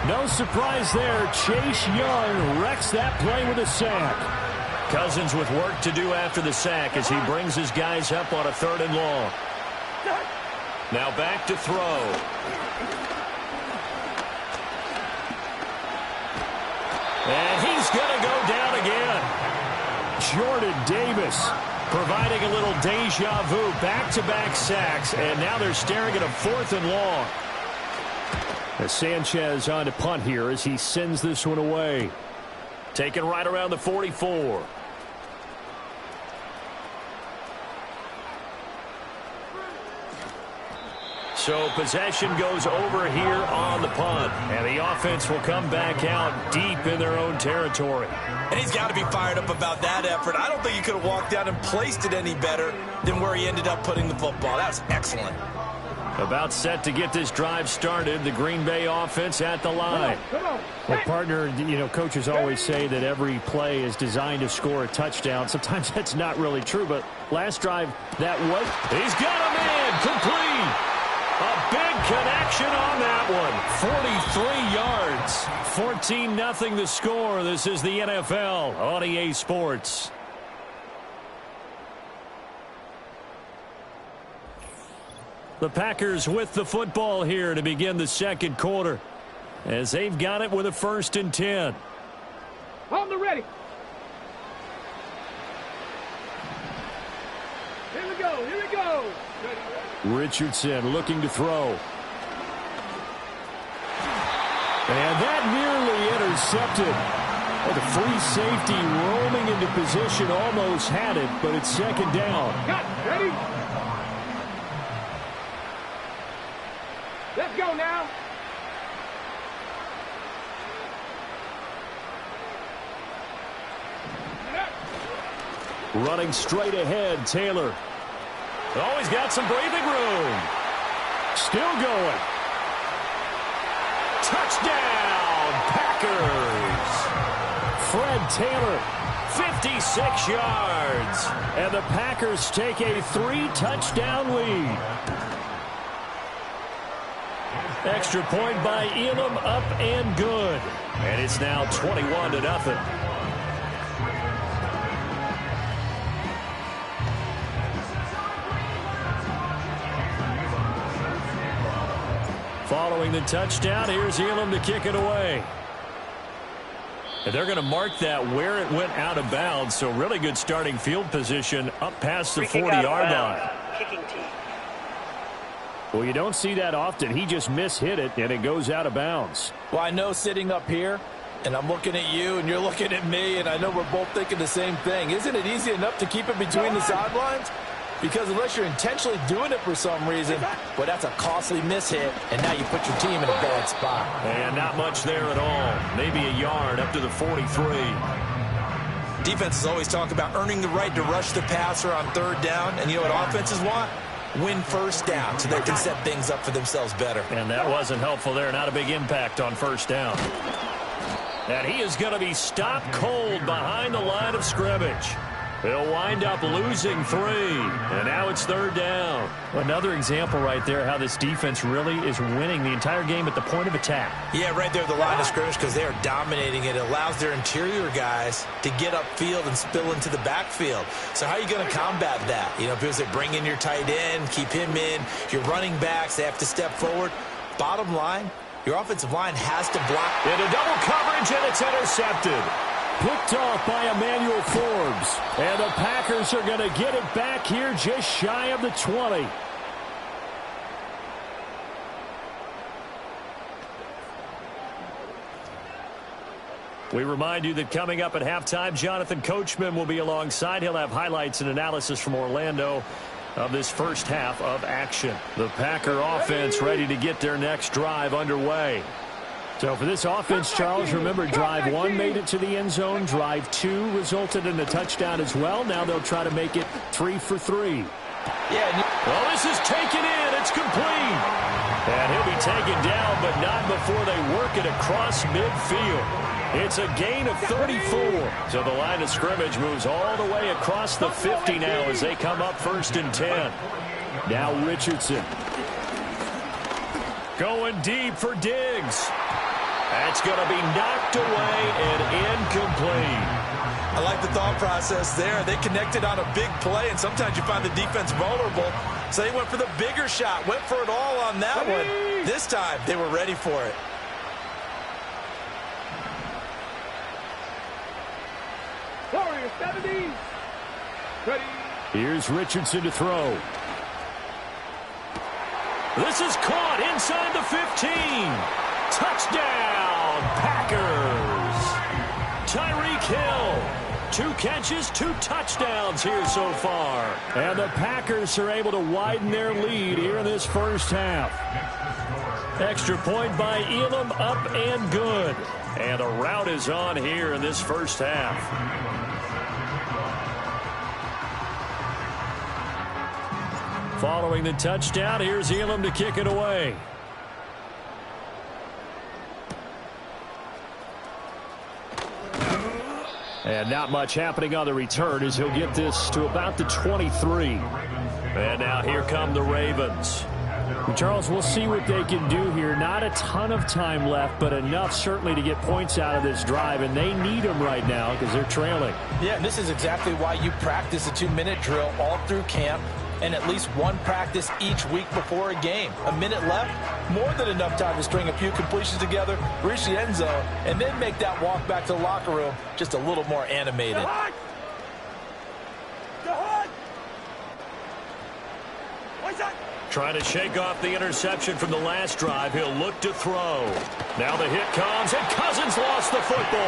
Speaker 9: No surprise there. Chase Young wrecks that play with a sack.
Speaker 7: Cousins with work to do after the sack as he brings his guys up on a 3rd and long. Now back to throw. And he's going to go down again.
Speaker 9: Jordan Davis providing a little deja vu. Back-to-back sacks, and now they're staring at a 4th and long. As Sanchez on to punt here as he sends this one away.
Speaker 7: Taken right around the 44. So possession goes over here on the punt. And the offense will come back out deep in their own territory.
Speaker 8: And he's got to be fired up about that effort. I don't think he could have walked out and placed it any better than where he ended up putting the football. That was excellent.
Speaker 7: About set to get this drive started. The Green Bay offense at the line.
Speaker 9: Well, partner, coaches always say that every play is designed to score a touchdown. Sometimes that's not really true, but last drive, that was.
Speaker 7: He's got a man complete. A big connection on that one. 43 yards. 14-0 the score. This is the NFL on EA Sports. The Packers with the football here to begin the second quarter as they've got it with a 1st and 10.
Speaker 2: On the ready. Here we go. Here we go.
Speaker 9: Richardson looking to throw. And that nearly intercepted. Oh, the free safety roaming into position almost had it, but it's 2nd down.
Speaker 2: Got it. Ready? Let's go now.
Speaker 9: Running straight ahead, Taylor.
Speaker 7: Oh, he's got some breathing room.
Speaker 9: Still going.
Speaker 7: Touchdown, Packers.
Speaker 9: Fred Taylor.
Speaker 7: 56 yards.
Speaker 9: And the Packers take a 3-touchdown lead.
Speaker 7: Extra point by Elam, up and good. And it's now 21-0. Following the touchdown, here's Elam to kick it away. And they're going to mark that where it went out of bounds, so really good starting field position up past the 40-yard line.
Speaker 11: Kicking team.
Speaker 9: Well, you don't see that often. He just mishit it, and it goes out of bounds.
Speaker 8: Well, I know sitting up here, and I'm looking at you, and you're looking at me, and I know we're both thinking the same thing. Isn't it easy enough to keep it between the sidelines? Because unless you're intentionally doing it for some reason, well, that's a costly mishit, and now you put your team in a bad spot.
Speaker 7: And not much there at all. Maybe a yard up to the 43.
Speaker 8: Defenses always talk about earning the right to rush the passer on 3rd down, and you know what offenses want? Win 1st down so they can set things up for themselves better.
Speaker 7: And that wasn't helpful there. Not a big impact on 1st down. And he is going to be stopped cold behind the line of scrimmage. They'll wind up losing 3. And now it's 3rd down.
Speaker 9: Another example right there how this defense really is winning the entire game at the point of attack.
Speaker 8: Yeah, right there at the line of scrimmage because they are dominating it. It allows their interior guys to get upfield and spill into the backfield. So how are you going to combat that? Because they bring in your tight end, keep him in. Your running backs, they have to step forward. Bottom line, your offensive line has to block.
Speaker 7: Into double coverage, and it's intercepted.
Speaker 9: Picked off by Emmanuel Forbes. And the Packers are going to get it back here just shy of the 20.
Speaker 7: We remind you that coming up at halftime, Jonathan Coachman will be alongside. He'll have highlights and analysis from Orlando of this first half of action. The Packer offense ready to get their next drive underway.
Speaker 9: So for this offense, Charles, remember drive 1 made it to the end zone. Drive 2 resulted in a touchdown as well. Now they'll try to make it 3 for 3.
Speaker 7: Yeah. Well, this is taken in. It's complete. And he'll be taken down, but not before they work it across midfield. It's a gain of 34. So the line of scrimmage moves all the way across the 50 now as they come up 1st and 10. Now Richardson. Going deep for Diggs. That's going to be knocked away and incomplete.
Speaker 8: I like the thought process there. They connected on a big play, and sometimes you find the defense vulnerable. So they went for the bigger shot, went for it all on that one. This time, they were ready for it.
Speaker 2: Warriors 70. Ready.
Speaker 7: Here's Richardson to throw. This is caught inside the 15. Touchdown, Packers. Tyreek Hill. 2 catches, 2 touchdowns here so far. And the Packers are able to widen their lead here in this first half. Extra point by Elam, up and good. And a rout is on here in this first half. Following the touchdown, here's Elam to kick it away. And not much happening on the return as he'll get this to about the 23. And now here come the Ravens.
Speaker 9: Charles, we'll see what they can do here. Not a ton of time left, but enough certainly to get points out of this drive, and they need them right now because they're trailing.
Speaker 8: Yeah, and this is exactly why you practice a 2-minute drill all through camp and at least one practice each week before a game. A minute left, more than enough time to string a few completions together, reach the end zone, and then make that walk back to the locker room just a little more animated.
Speaker 7: Trying to shake off the interception from the last drive. He'll look to throw. Now the hit comes, and Cousins lost the football.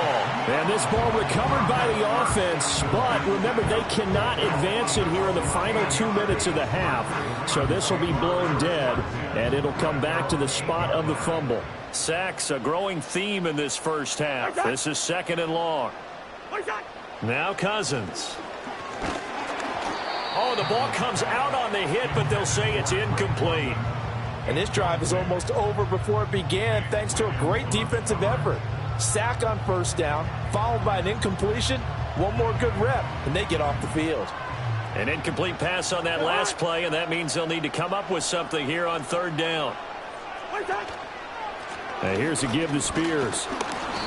Speaker 9: And this ball recovered by the offense, but remember, they cannot advance it here in the final 2 minutes of the half. So this will be blown dead, and it'll come back to the spot of the fumble.
Speaker 7: Sacks, a growing theme in this first half. This is 2nd and long. Now Cousins. Oh, the ball comes out on the hit, but they'll say it's incomplete.
Speaker 8: And this drive is almost over before it began thanks to a great defensive effort. Sack on 1st down, followed by an incompletion. One more good rep, and they get off the field.
Speaker 7: An incomplete pass on that last play, and that means they'll need to come up with something here on 3rd down.
Speaker 9: And here's a give to Spears.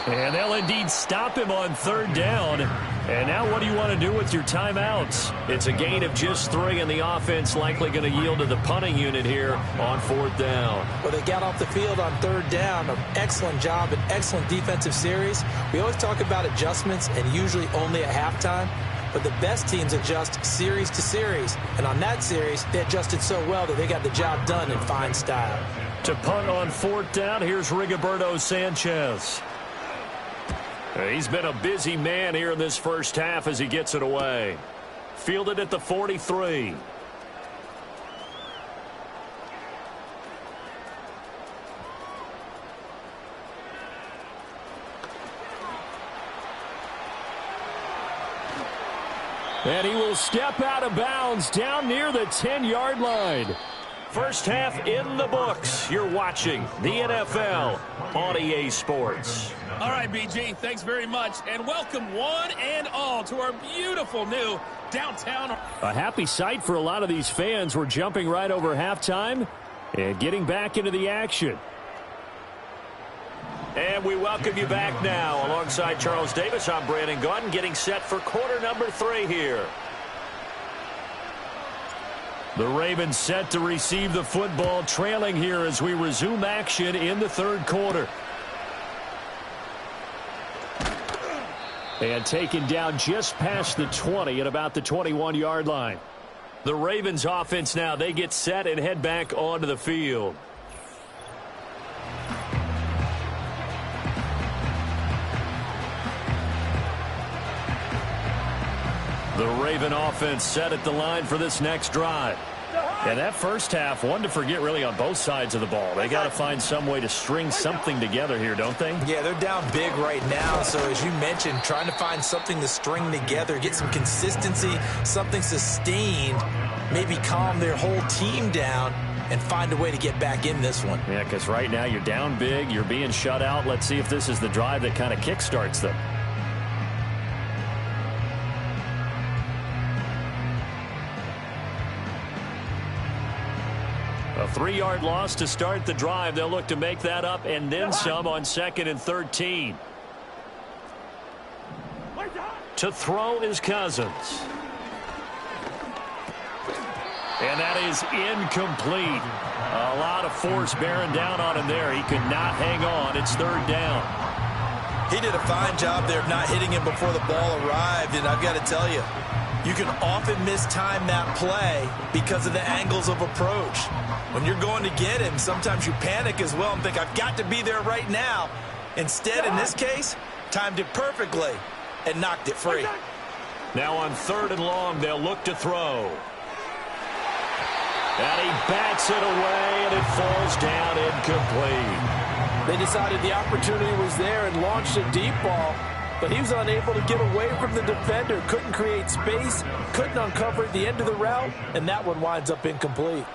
Speaker 7: And they'll indeed stop him on 3rd down. And now what do you want to do with your timeouts? It's a gain of just 3, and the offense likely going to yield to the punting unit here on 4th down.
Speaker 8: Well, they got off the field on 3rd down. An excellent job, an excellent defensive series. We always talk about adjustments, and usually only at halftime. But the best teams adjust series to series. And on that series, they adjusted so well that they got the job done in fine style.
Speaker 7: To punt on 4th down, here's Rigoberto Sanchez. He's been a busy man here in this first half as he gets it away. Fielded at the 43.
Speaker 9: And he will step out of bounds down near the 10-yard line.
Speaker 7: First half in the books. You're watching the NFL on EA Sports.
Speaker 11: All right, BG, thanks very much. And welcome one and all to our beautiful new downtown.
Speaker 9: A happy sight for a lot of these fans. We're jumping right over halftime and getting back into the action.
Speaker 7: And we welcome you back now. Alongside Charles Davis, I'm Brandon Gaudin, getting set for quarter number 3 here.
Speaker 9: The Ravens set to receive the football, trailing here as we resume action in the 3rd quarter. And taken down just past the 20 at about the 21-yard line.
Speaker 7: The Ravens offense now, they get set and head back onto the field. The Raven offense set at the line for this next drive.
Speaker 9: And that first half, one to forget really on both sides of the ball. They got to find some way to string something together here, don't they?
Speaker 8: Yeah, they're down big right now. So as you mentioned, trying to find something to string together, get some consistency, something sustained. maybe calm their whole team down and find a way to get back in this one.
Speaker 7: Yeah, because right now you're down big, you're being shut out. Let's see if this is the drive that kind of kickstarts them. A 3-yard loss to start the drive. They'll look to make that up and then some on 2nd and 13. To throw is Cousins. And that is incomplete. A lot of force bearing down on him there. He could not hang on. It's 3rd down.
Speaker 8: He did a fine job there of not hitting him before the ball arrived, and I've got to tell you, you can often mistime that play because of the angles of approach. When you're going to get him, sometimes you panic as well and think, I've got to be there right now. Instead, in this case, timed it perfectly and knocked it free.
Speaker 7: Now on 3rd and long, they'll look to throw. And he bats it away, and it falls down incomplete.
Speaker 8: They decided the opportunity was there and launched a deep ball, but he was unable to get away from the defender, couldn't create space, couldn't uncover at the end of the route, and that one winds up incomplete.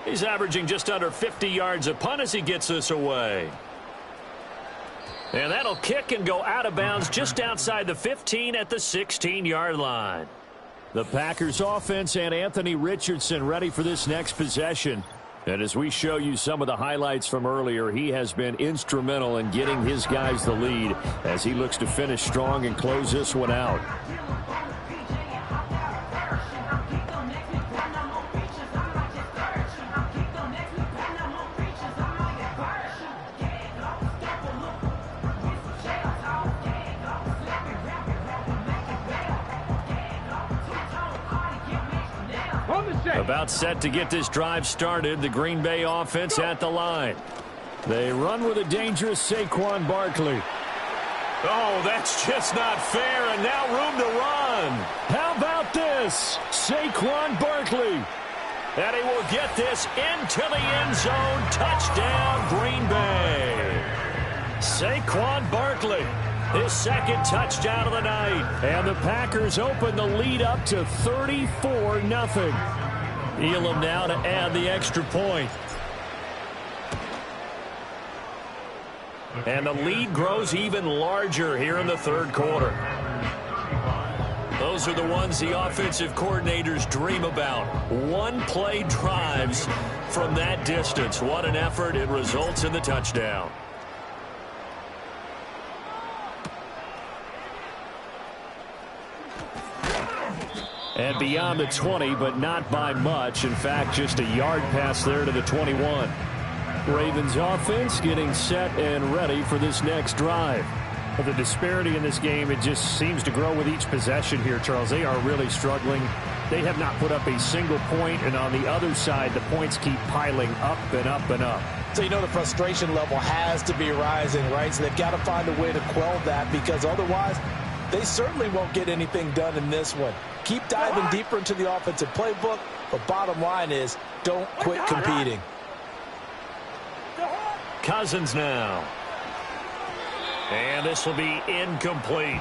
Speaker 7: He's averaging just under 50 yards a punt as he gets this away. And that'll kick and go out of bounds just outside the 15 at the 16-yard line. The Packers offense and Anthony Richardson ready for this next possession. And as we show you some of the highlights from earlier, he has been instrumental in getting his guys the lead as he looks to finish strong and close this one out. About set to get this drive started. The Green Bay offense at the line. They run with a dangerous Saquon Barkley. Oh, that's just not fair, and now room to run. How about this? Saquon Barkley. And he will get this into the end zone. Touchdown, Green Bay. Saquon Barkley. His 2nd touchdown of the night. And the Packers open the lead up to 34-0. Elam now to add the extra point. And the lead grows even larger here in the 3rd quarter. Those are the ones the offensive coordinators dream about. One-play drives from that distance. What an effort. It results in the touchdown. And beyond the 20, but not by much. In fact, just a yard pass there to the 21. Ravens offense getting set and ready for this next drive.
Speaker 9: Well, the disparity in this game, it just seems to grow with each possession here, Charles. They are really struggling. They have not put up a single point, and on the other side, the points keep piling up and up and up.
Speaker 8: So you know the frustration level has to be rising, right? So they've got to find a way to quell that, because otherwise they certainly won't get anything done in this one. Keep diving deeper into the offensive playbook, but bottom line is don't quit competing.
Speaker 7: Cousins now. And this will be incomplete.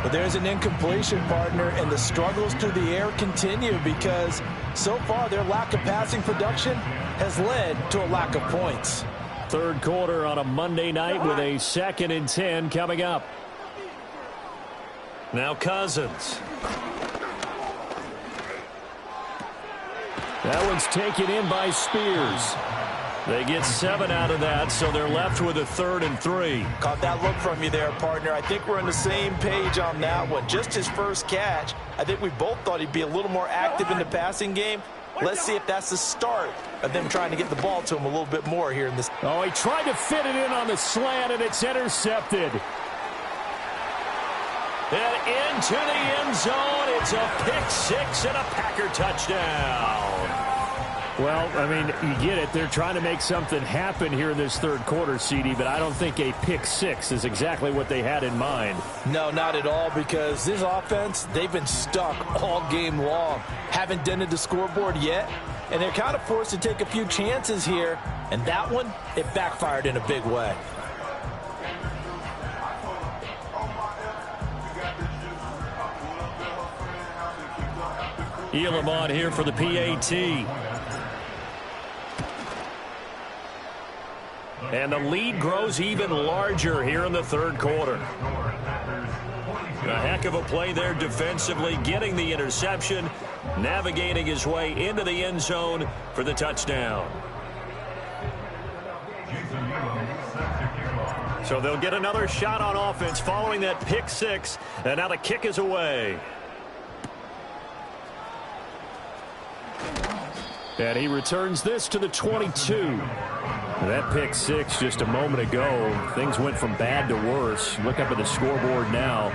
Speaker 8: But there's an incompletion, partner, and the struggles through the air continue because so far their lack of passing production has led to a lack of points.
Speaker 7: 3rd quarter on a Monday night with a 2nd and 10 coming up. Now Cousins. That one's taken in by Spears. They get 7 out of that, so they're left with a 3rd and 3.
Speaker 8: Caught that look from you there, partner. I think we're on the same page on that one. Just his first catch. I think we both thought he'd be a little more active in the passing game. Let's see if that's the start of them trying to get the ball to him a little bit more here in this.
Speaker 7: Oh, he tried to fit it in on the slant, and it's intercepted. And into the end zone, it's a pick-6 and a Packer touchdown.
Speaker 9: Well, I mean, you get it. They're trying to make something happen here in this 3rd quarter, CD, but I don't think a pick-6 is exactly what they had in mind.
Speaker 8: No, not at all, because this offense, they've been stuck all game long. Haven't dented the scoreboard yet, and they're kind of forced to take a few chances here, and that one, it backfired in a big way.
Speaker 7: Elam on here for the PAT. And the lead grows even larger here in the third quarter. A heck of a play there defensively, getting the interception, navigating his way into the end zone for the touchdown. So they'll get another shot on offense following that pick six, and now the kick is away. And he returns this to the 22. That pick six just a moment ago. Things went from bad to worse. Look up at the scoreboard now.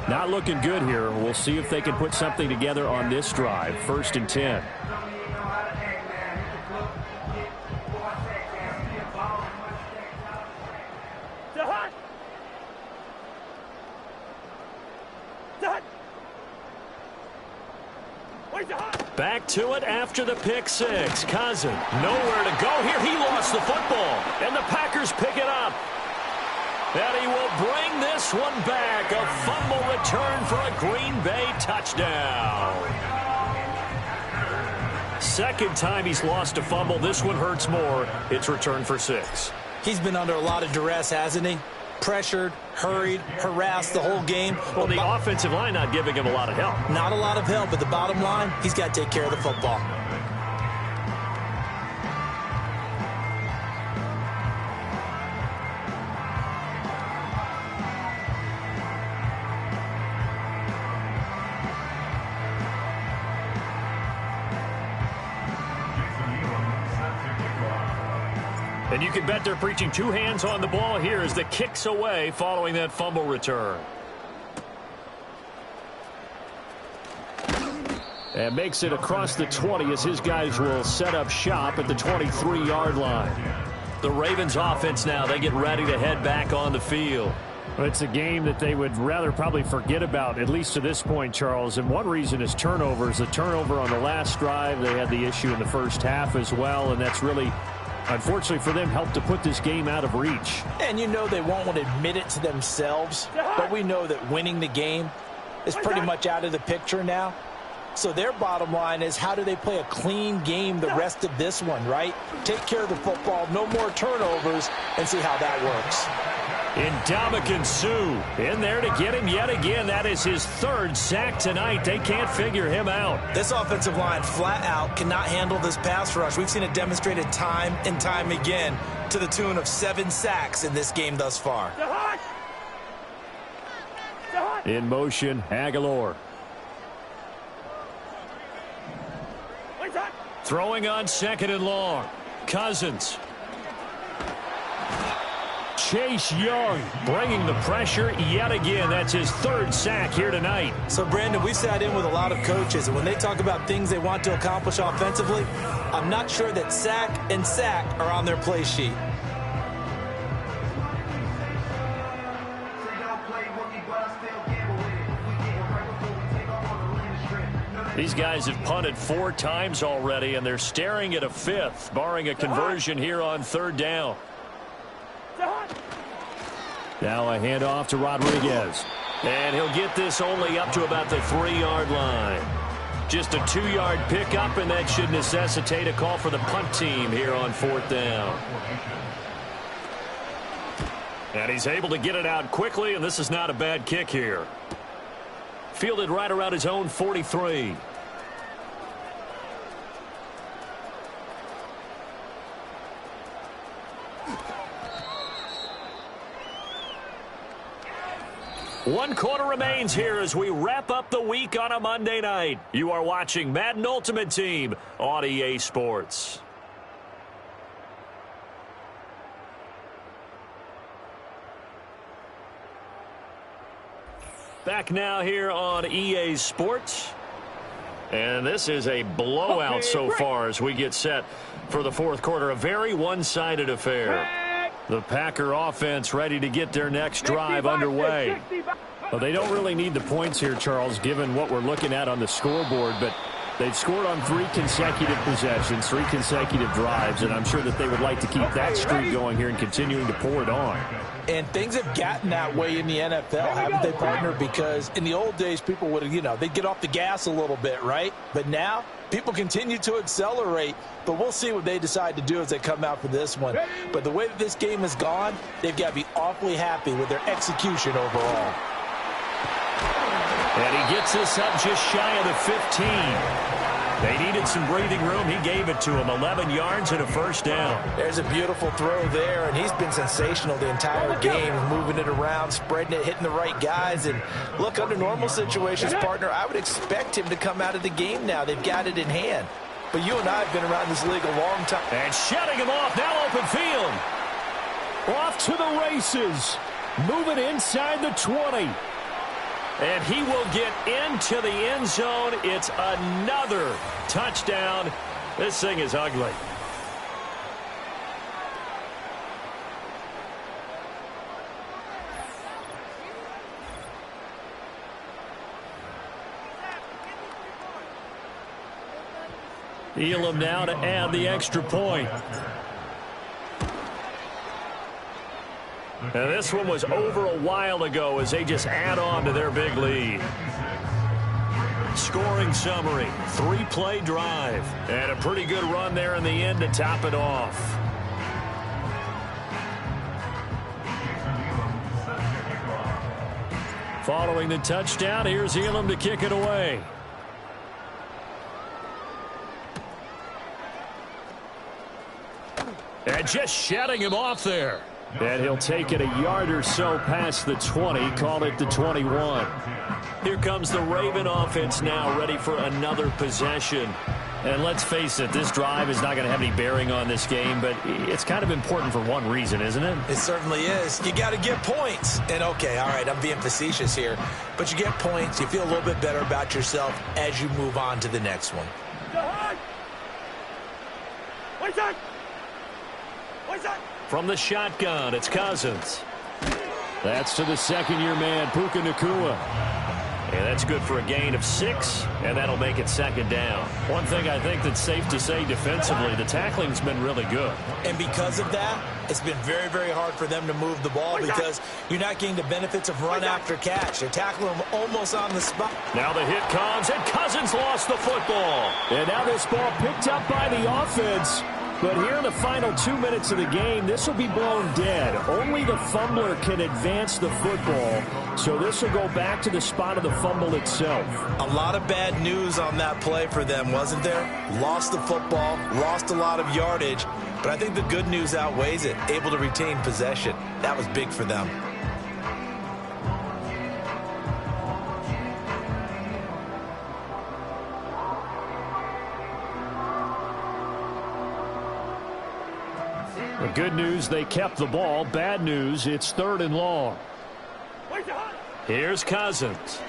Speaker 7: Not looking good here. We'll see if they can put something together on this drive. 1st and 10. Back to it after the pick six. Cousin, nowhere to go here. He lost the football, and the Packers pick it up. And he will bring this one back. A fumble return for a Green Bay touchdown. Second time he's lost a fumble. This one hurts more. It's returned for 6.
Speaker 8: He's been under a lot of duress, hasn't he? Pressured, hurried, harassed the whole game.
Speaker 7: Well, the offensive line not giving him a lot of help.
Speaker 8: Not a lot of help, but the bottom line, he's got to take care of the football.
Speaker 7: And you can bet they're preaching 2 hands on the ball here as the kick's away following that fumble return. And makes it across the 20 as his guys will set up shop at the 23-yard line. The Ravens offense now, they get ready to head back on the field.
Speaker 9: Well, it's a game that they would rather probably forget about, at least to this point, Charles. And one reason is turnovers. The turnover on the last drive, they had the issue in the first half as well, and that's really, unfortunately for them, helped to put this game out of reach.
Speaker 8: And you know they won't want to admit it to themselves, but we know that winning the game is pretty much out of the picture now. So their bottom line is, how do they play a clean game the rest of this one, right? Take care of the football, no more turnovers, and see how that works.
Speaker 7: Ndamukong Suh in there to get him yet again. That is his 3rd sack tonight. They can't figure him out.
Speaker 8: This offensive line flat out cannot handle this pass rush. We've seen it demonstrated time and time again to the tune of 7 sacks in this game thus far.
Speaker 7: In motion, Aguilar. Throwing on 2nd and long. Cousins. Chase Young bringing the pressure yet again. That's his 3rd sack here tonight.
Speaker 8: So, Brandon, we sat in with a lot of coaches, and when they talk about things they want to accomplish offensively, I'm not sure that sack and sack are on their play sheet.
Speaker 7: These guys have punted 4 times already, and they're staring at a 5th, barring a conversion here on 3rd down. Now a handoff to Rodriguez. And he'll get this only up to about the 3-yard line. Just a 2-yard pickup, and that should necessitate a call for the punt team here on 4th down. And he's able to get it out quickly, and this is not a bad kick here. Fielded right around his own 43. One quarter remains here as we wrap up the week on a Monday night. You are watching Madden Ultimate Team on EA Sports. Back now here on EA Sports. And this is a blowout so far as we get set for the 4th quarter. A very one-sided affair. The Packer offense ready to get their next drive underway.
Speaker 9: Well, they don't really need the points here, Charles, given what we're looking at on the scoreboard. But They've scored on 3 consecutive possessions, 3 consecutive drives, and I'm sure that they would like to keep that streak going here and continuing to pour it on.
Speaker 8: And things have gotten that way in the NFL, haven't they, partner? Because in the old days, people would have, they'd get off the gas a little bit, right? But now, people continue to accelerate, but we'll see what they decide to do as they come out for this one. But the way that this game has gone, they've got to be awfully happy with their execution overall.
Speaker 9: And he gets this up just shy of the 15. They needed some breathing room. He gave it to him. 11 yards and a first down.
Speaker 8: There's a beautiful throw there, and he's been sensational the entire game, moving it around, spreading it, hitting the right guys. And look, under normal situations, partner, I would expect him to come out of the game now. They've got it in hand. But you and I have been around this league a long time.
Speaker 9: And shutting him off, now open field. Off to the races. Moving inside the 20. And he will get into the end zone. It's another touchdown. This thing is ugly. Elam now to add the extra point. And this one was over a while ago as they just add on to their big lead. Scoring summary, 3-play drive. And a pretty good run there in the end to top it off. Following the touchdown, here's Elam to kick it away. And just shutting him off there. And he'll take it a yard or so past the 20, call it the 21. Here comes the Raven offense now, ready for another possession. And let's face it, this drive is not going to have any bearing on this game, but it's kind of important for one reason, isn't it?
Speaker 8: It certainly is. You got to get points. And okay, all right, I'm being facetious here, but you get points, you feel a little bit better about yourself as you move on to the next one.
Speaker 9: From the shotgun, it's Cousins. That's to the second-year man, Puka Nacua. And that's good for a gain of 6, and that'll make it second down. One thing I think that's safe to say defensively, the tackling's been really good.
Speaker 8: And because of that, it's been very, very hard for them to move the ball because you're not getting the benefits of run after catch. They're tackling them almost on the spot.
Speaker 9: Now the hit comes, and Cousins lost the football. And now this ball picked up by the offense. But here in the final 2 minutes of the game, this will be blown dead. Only the fumbler can advance the football. So this will go back to the spot of the fumble itself.
Speaker 8: A lot of bad news on that play for them, wasn't there? Lost the football, lost a lot of yardage. But I think the good news outweighs it. Able to retain possession. That was big for them.
Speaker 9: The good news, they kept the ball. Bad news, it's 3rd and long. Here's Cousins.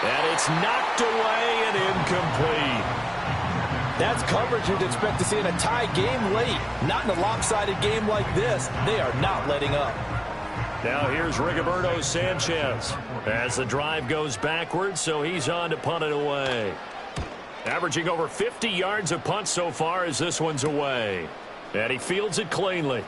Speaker 9: And it's knocked away and incomplete.
Speaker 8: That's coverage you'd expect to see in a tie game late. Not in a lopsided game like this. They are not letting up.
Speaker 9: Now here's Rigoberto Sanchez as the drive goes backwards, so he's on to punt it away. Averaging over 50 yards a punt so far as this one's away. And he fields it cleanly.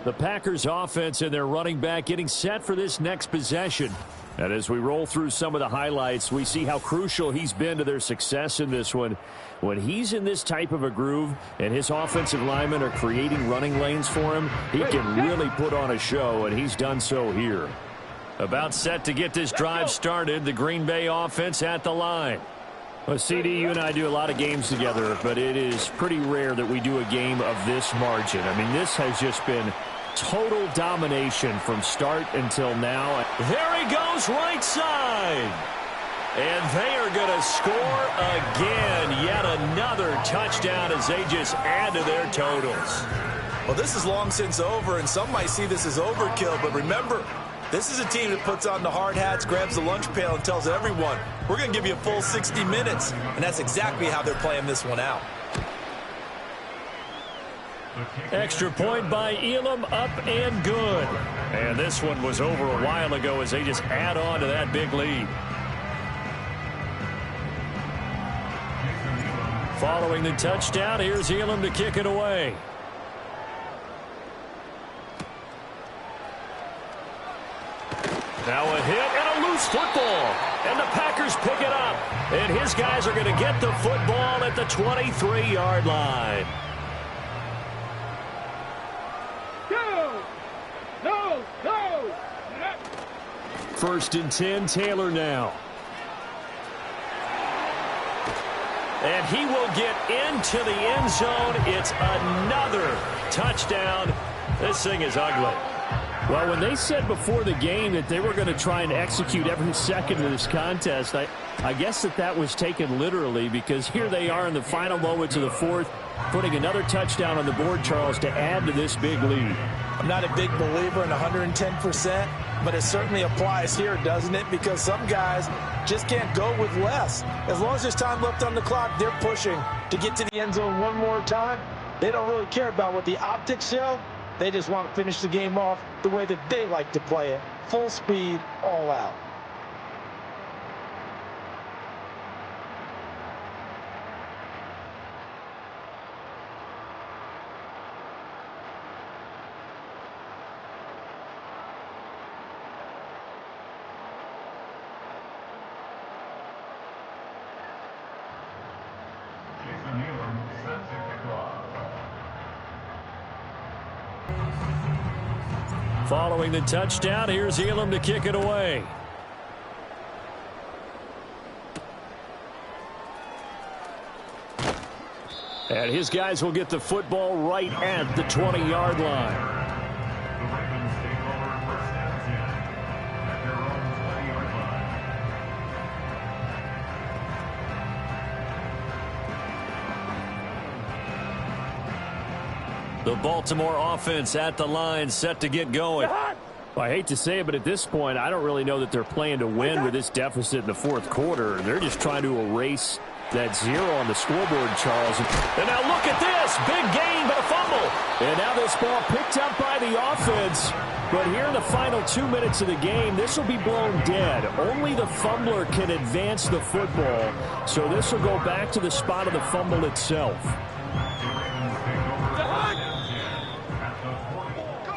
Speaker 9: The Packers offense and their running back getting set for this next possession. And as we roll through some of the highlights, we see how crucial he's been to their success in this one. When he's in this type of a groove and his offensive linemen are creating running lanes for him, he can really put on a show, and he's done so here. About set to get this drive started, the Green Bay offense at the line. Well, CD, you and I do a lot of games together, but it is pretty rare that we do a game of this margin. I mean, this has just been total domination from start until now. There he goes, right side. And they are going to score again. Yet another touchdown as they just add to their totals.
Speaker 8: Well, this is long since over, and some might see this as overkill. But remember, this is a team that puts on the hard hats, grabs the lunch pail, and tells everyone, we're going to give you a full 60 minutes. And that's exactly how they're playing this one out.
Speaker 7: Extra point by Elam, up and good. And this one was over a while ago as they just add on to that big lead. Following the touchdown, here's Elam to kick it away. Now a hit and a loose football. And the Packers pick it up. And his guys are going to get the football at the 23-yard line.
Speaker 2: No.
Speaker 7: First and 10, Taylor now. And he will get into the end zone. It's another touchdown. This thing is ugly.
Speaker 9: Well, when they said before the game that they were going to try and execute every second of this contest, I guess that was taken literally, because here they are in the final moments of the fourth, putting another touchdown on the board, Charles, to add to this big lead.
Speaker 8: I'm not a big believer in 110%, but it certainly applies here, doesn't it? Because some guys just can't go with less. As long as there's time left on the clock, they're pushing to get to the end zone one more time. They don't really care about what the optics show. They just want to finish the game off the way that they like to play it. Full speed, all out.
Speaker 7: Following the touchdown, here's Elam to kick it away. And his guys will get the football right at the 20-yard line. The Baltimore offense at the line, set to get going.
Speaker 9: Well, I hate to say it, but at this point, I don't really know that they're playing to win with this deficit in the fourth quarter. They're just trying to erase that zero on the scoreboard, Charles.
Speaker 7: And now look at this. Big gain, but a fumble.
Speaker 9: And now this ball picked up by the offense. But here in the final 2 minutes of the game, this will be blown dead. Only the fumbler can advance the football. So this will go back to the spot of the fumble itself.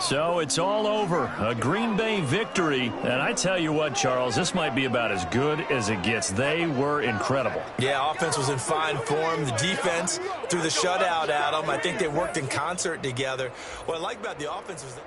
Speaker 7: So it's all over. A Green Bay victory. And I tell you what, Charles, this might be about as good as it gets. They were incredible.
Speaker 8: Yeah, offense was in fine form. The defense threw the shutout at them. I think they worked in concert together. What I like about the offense was that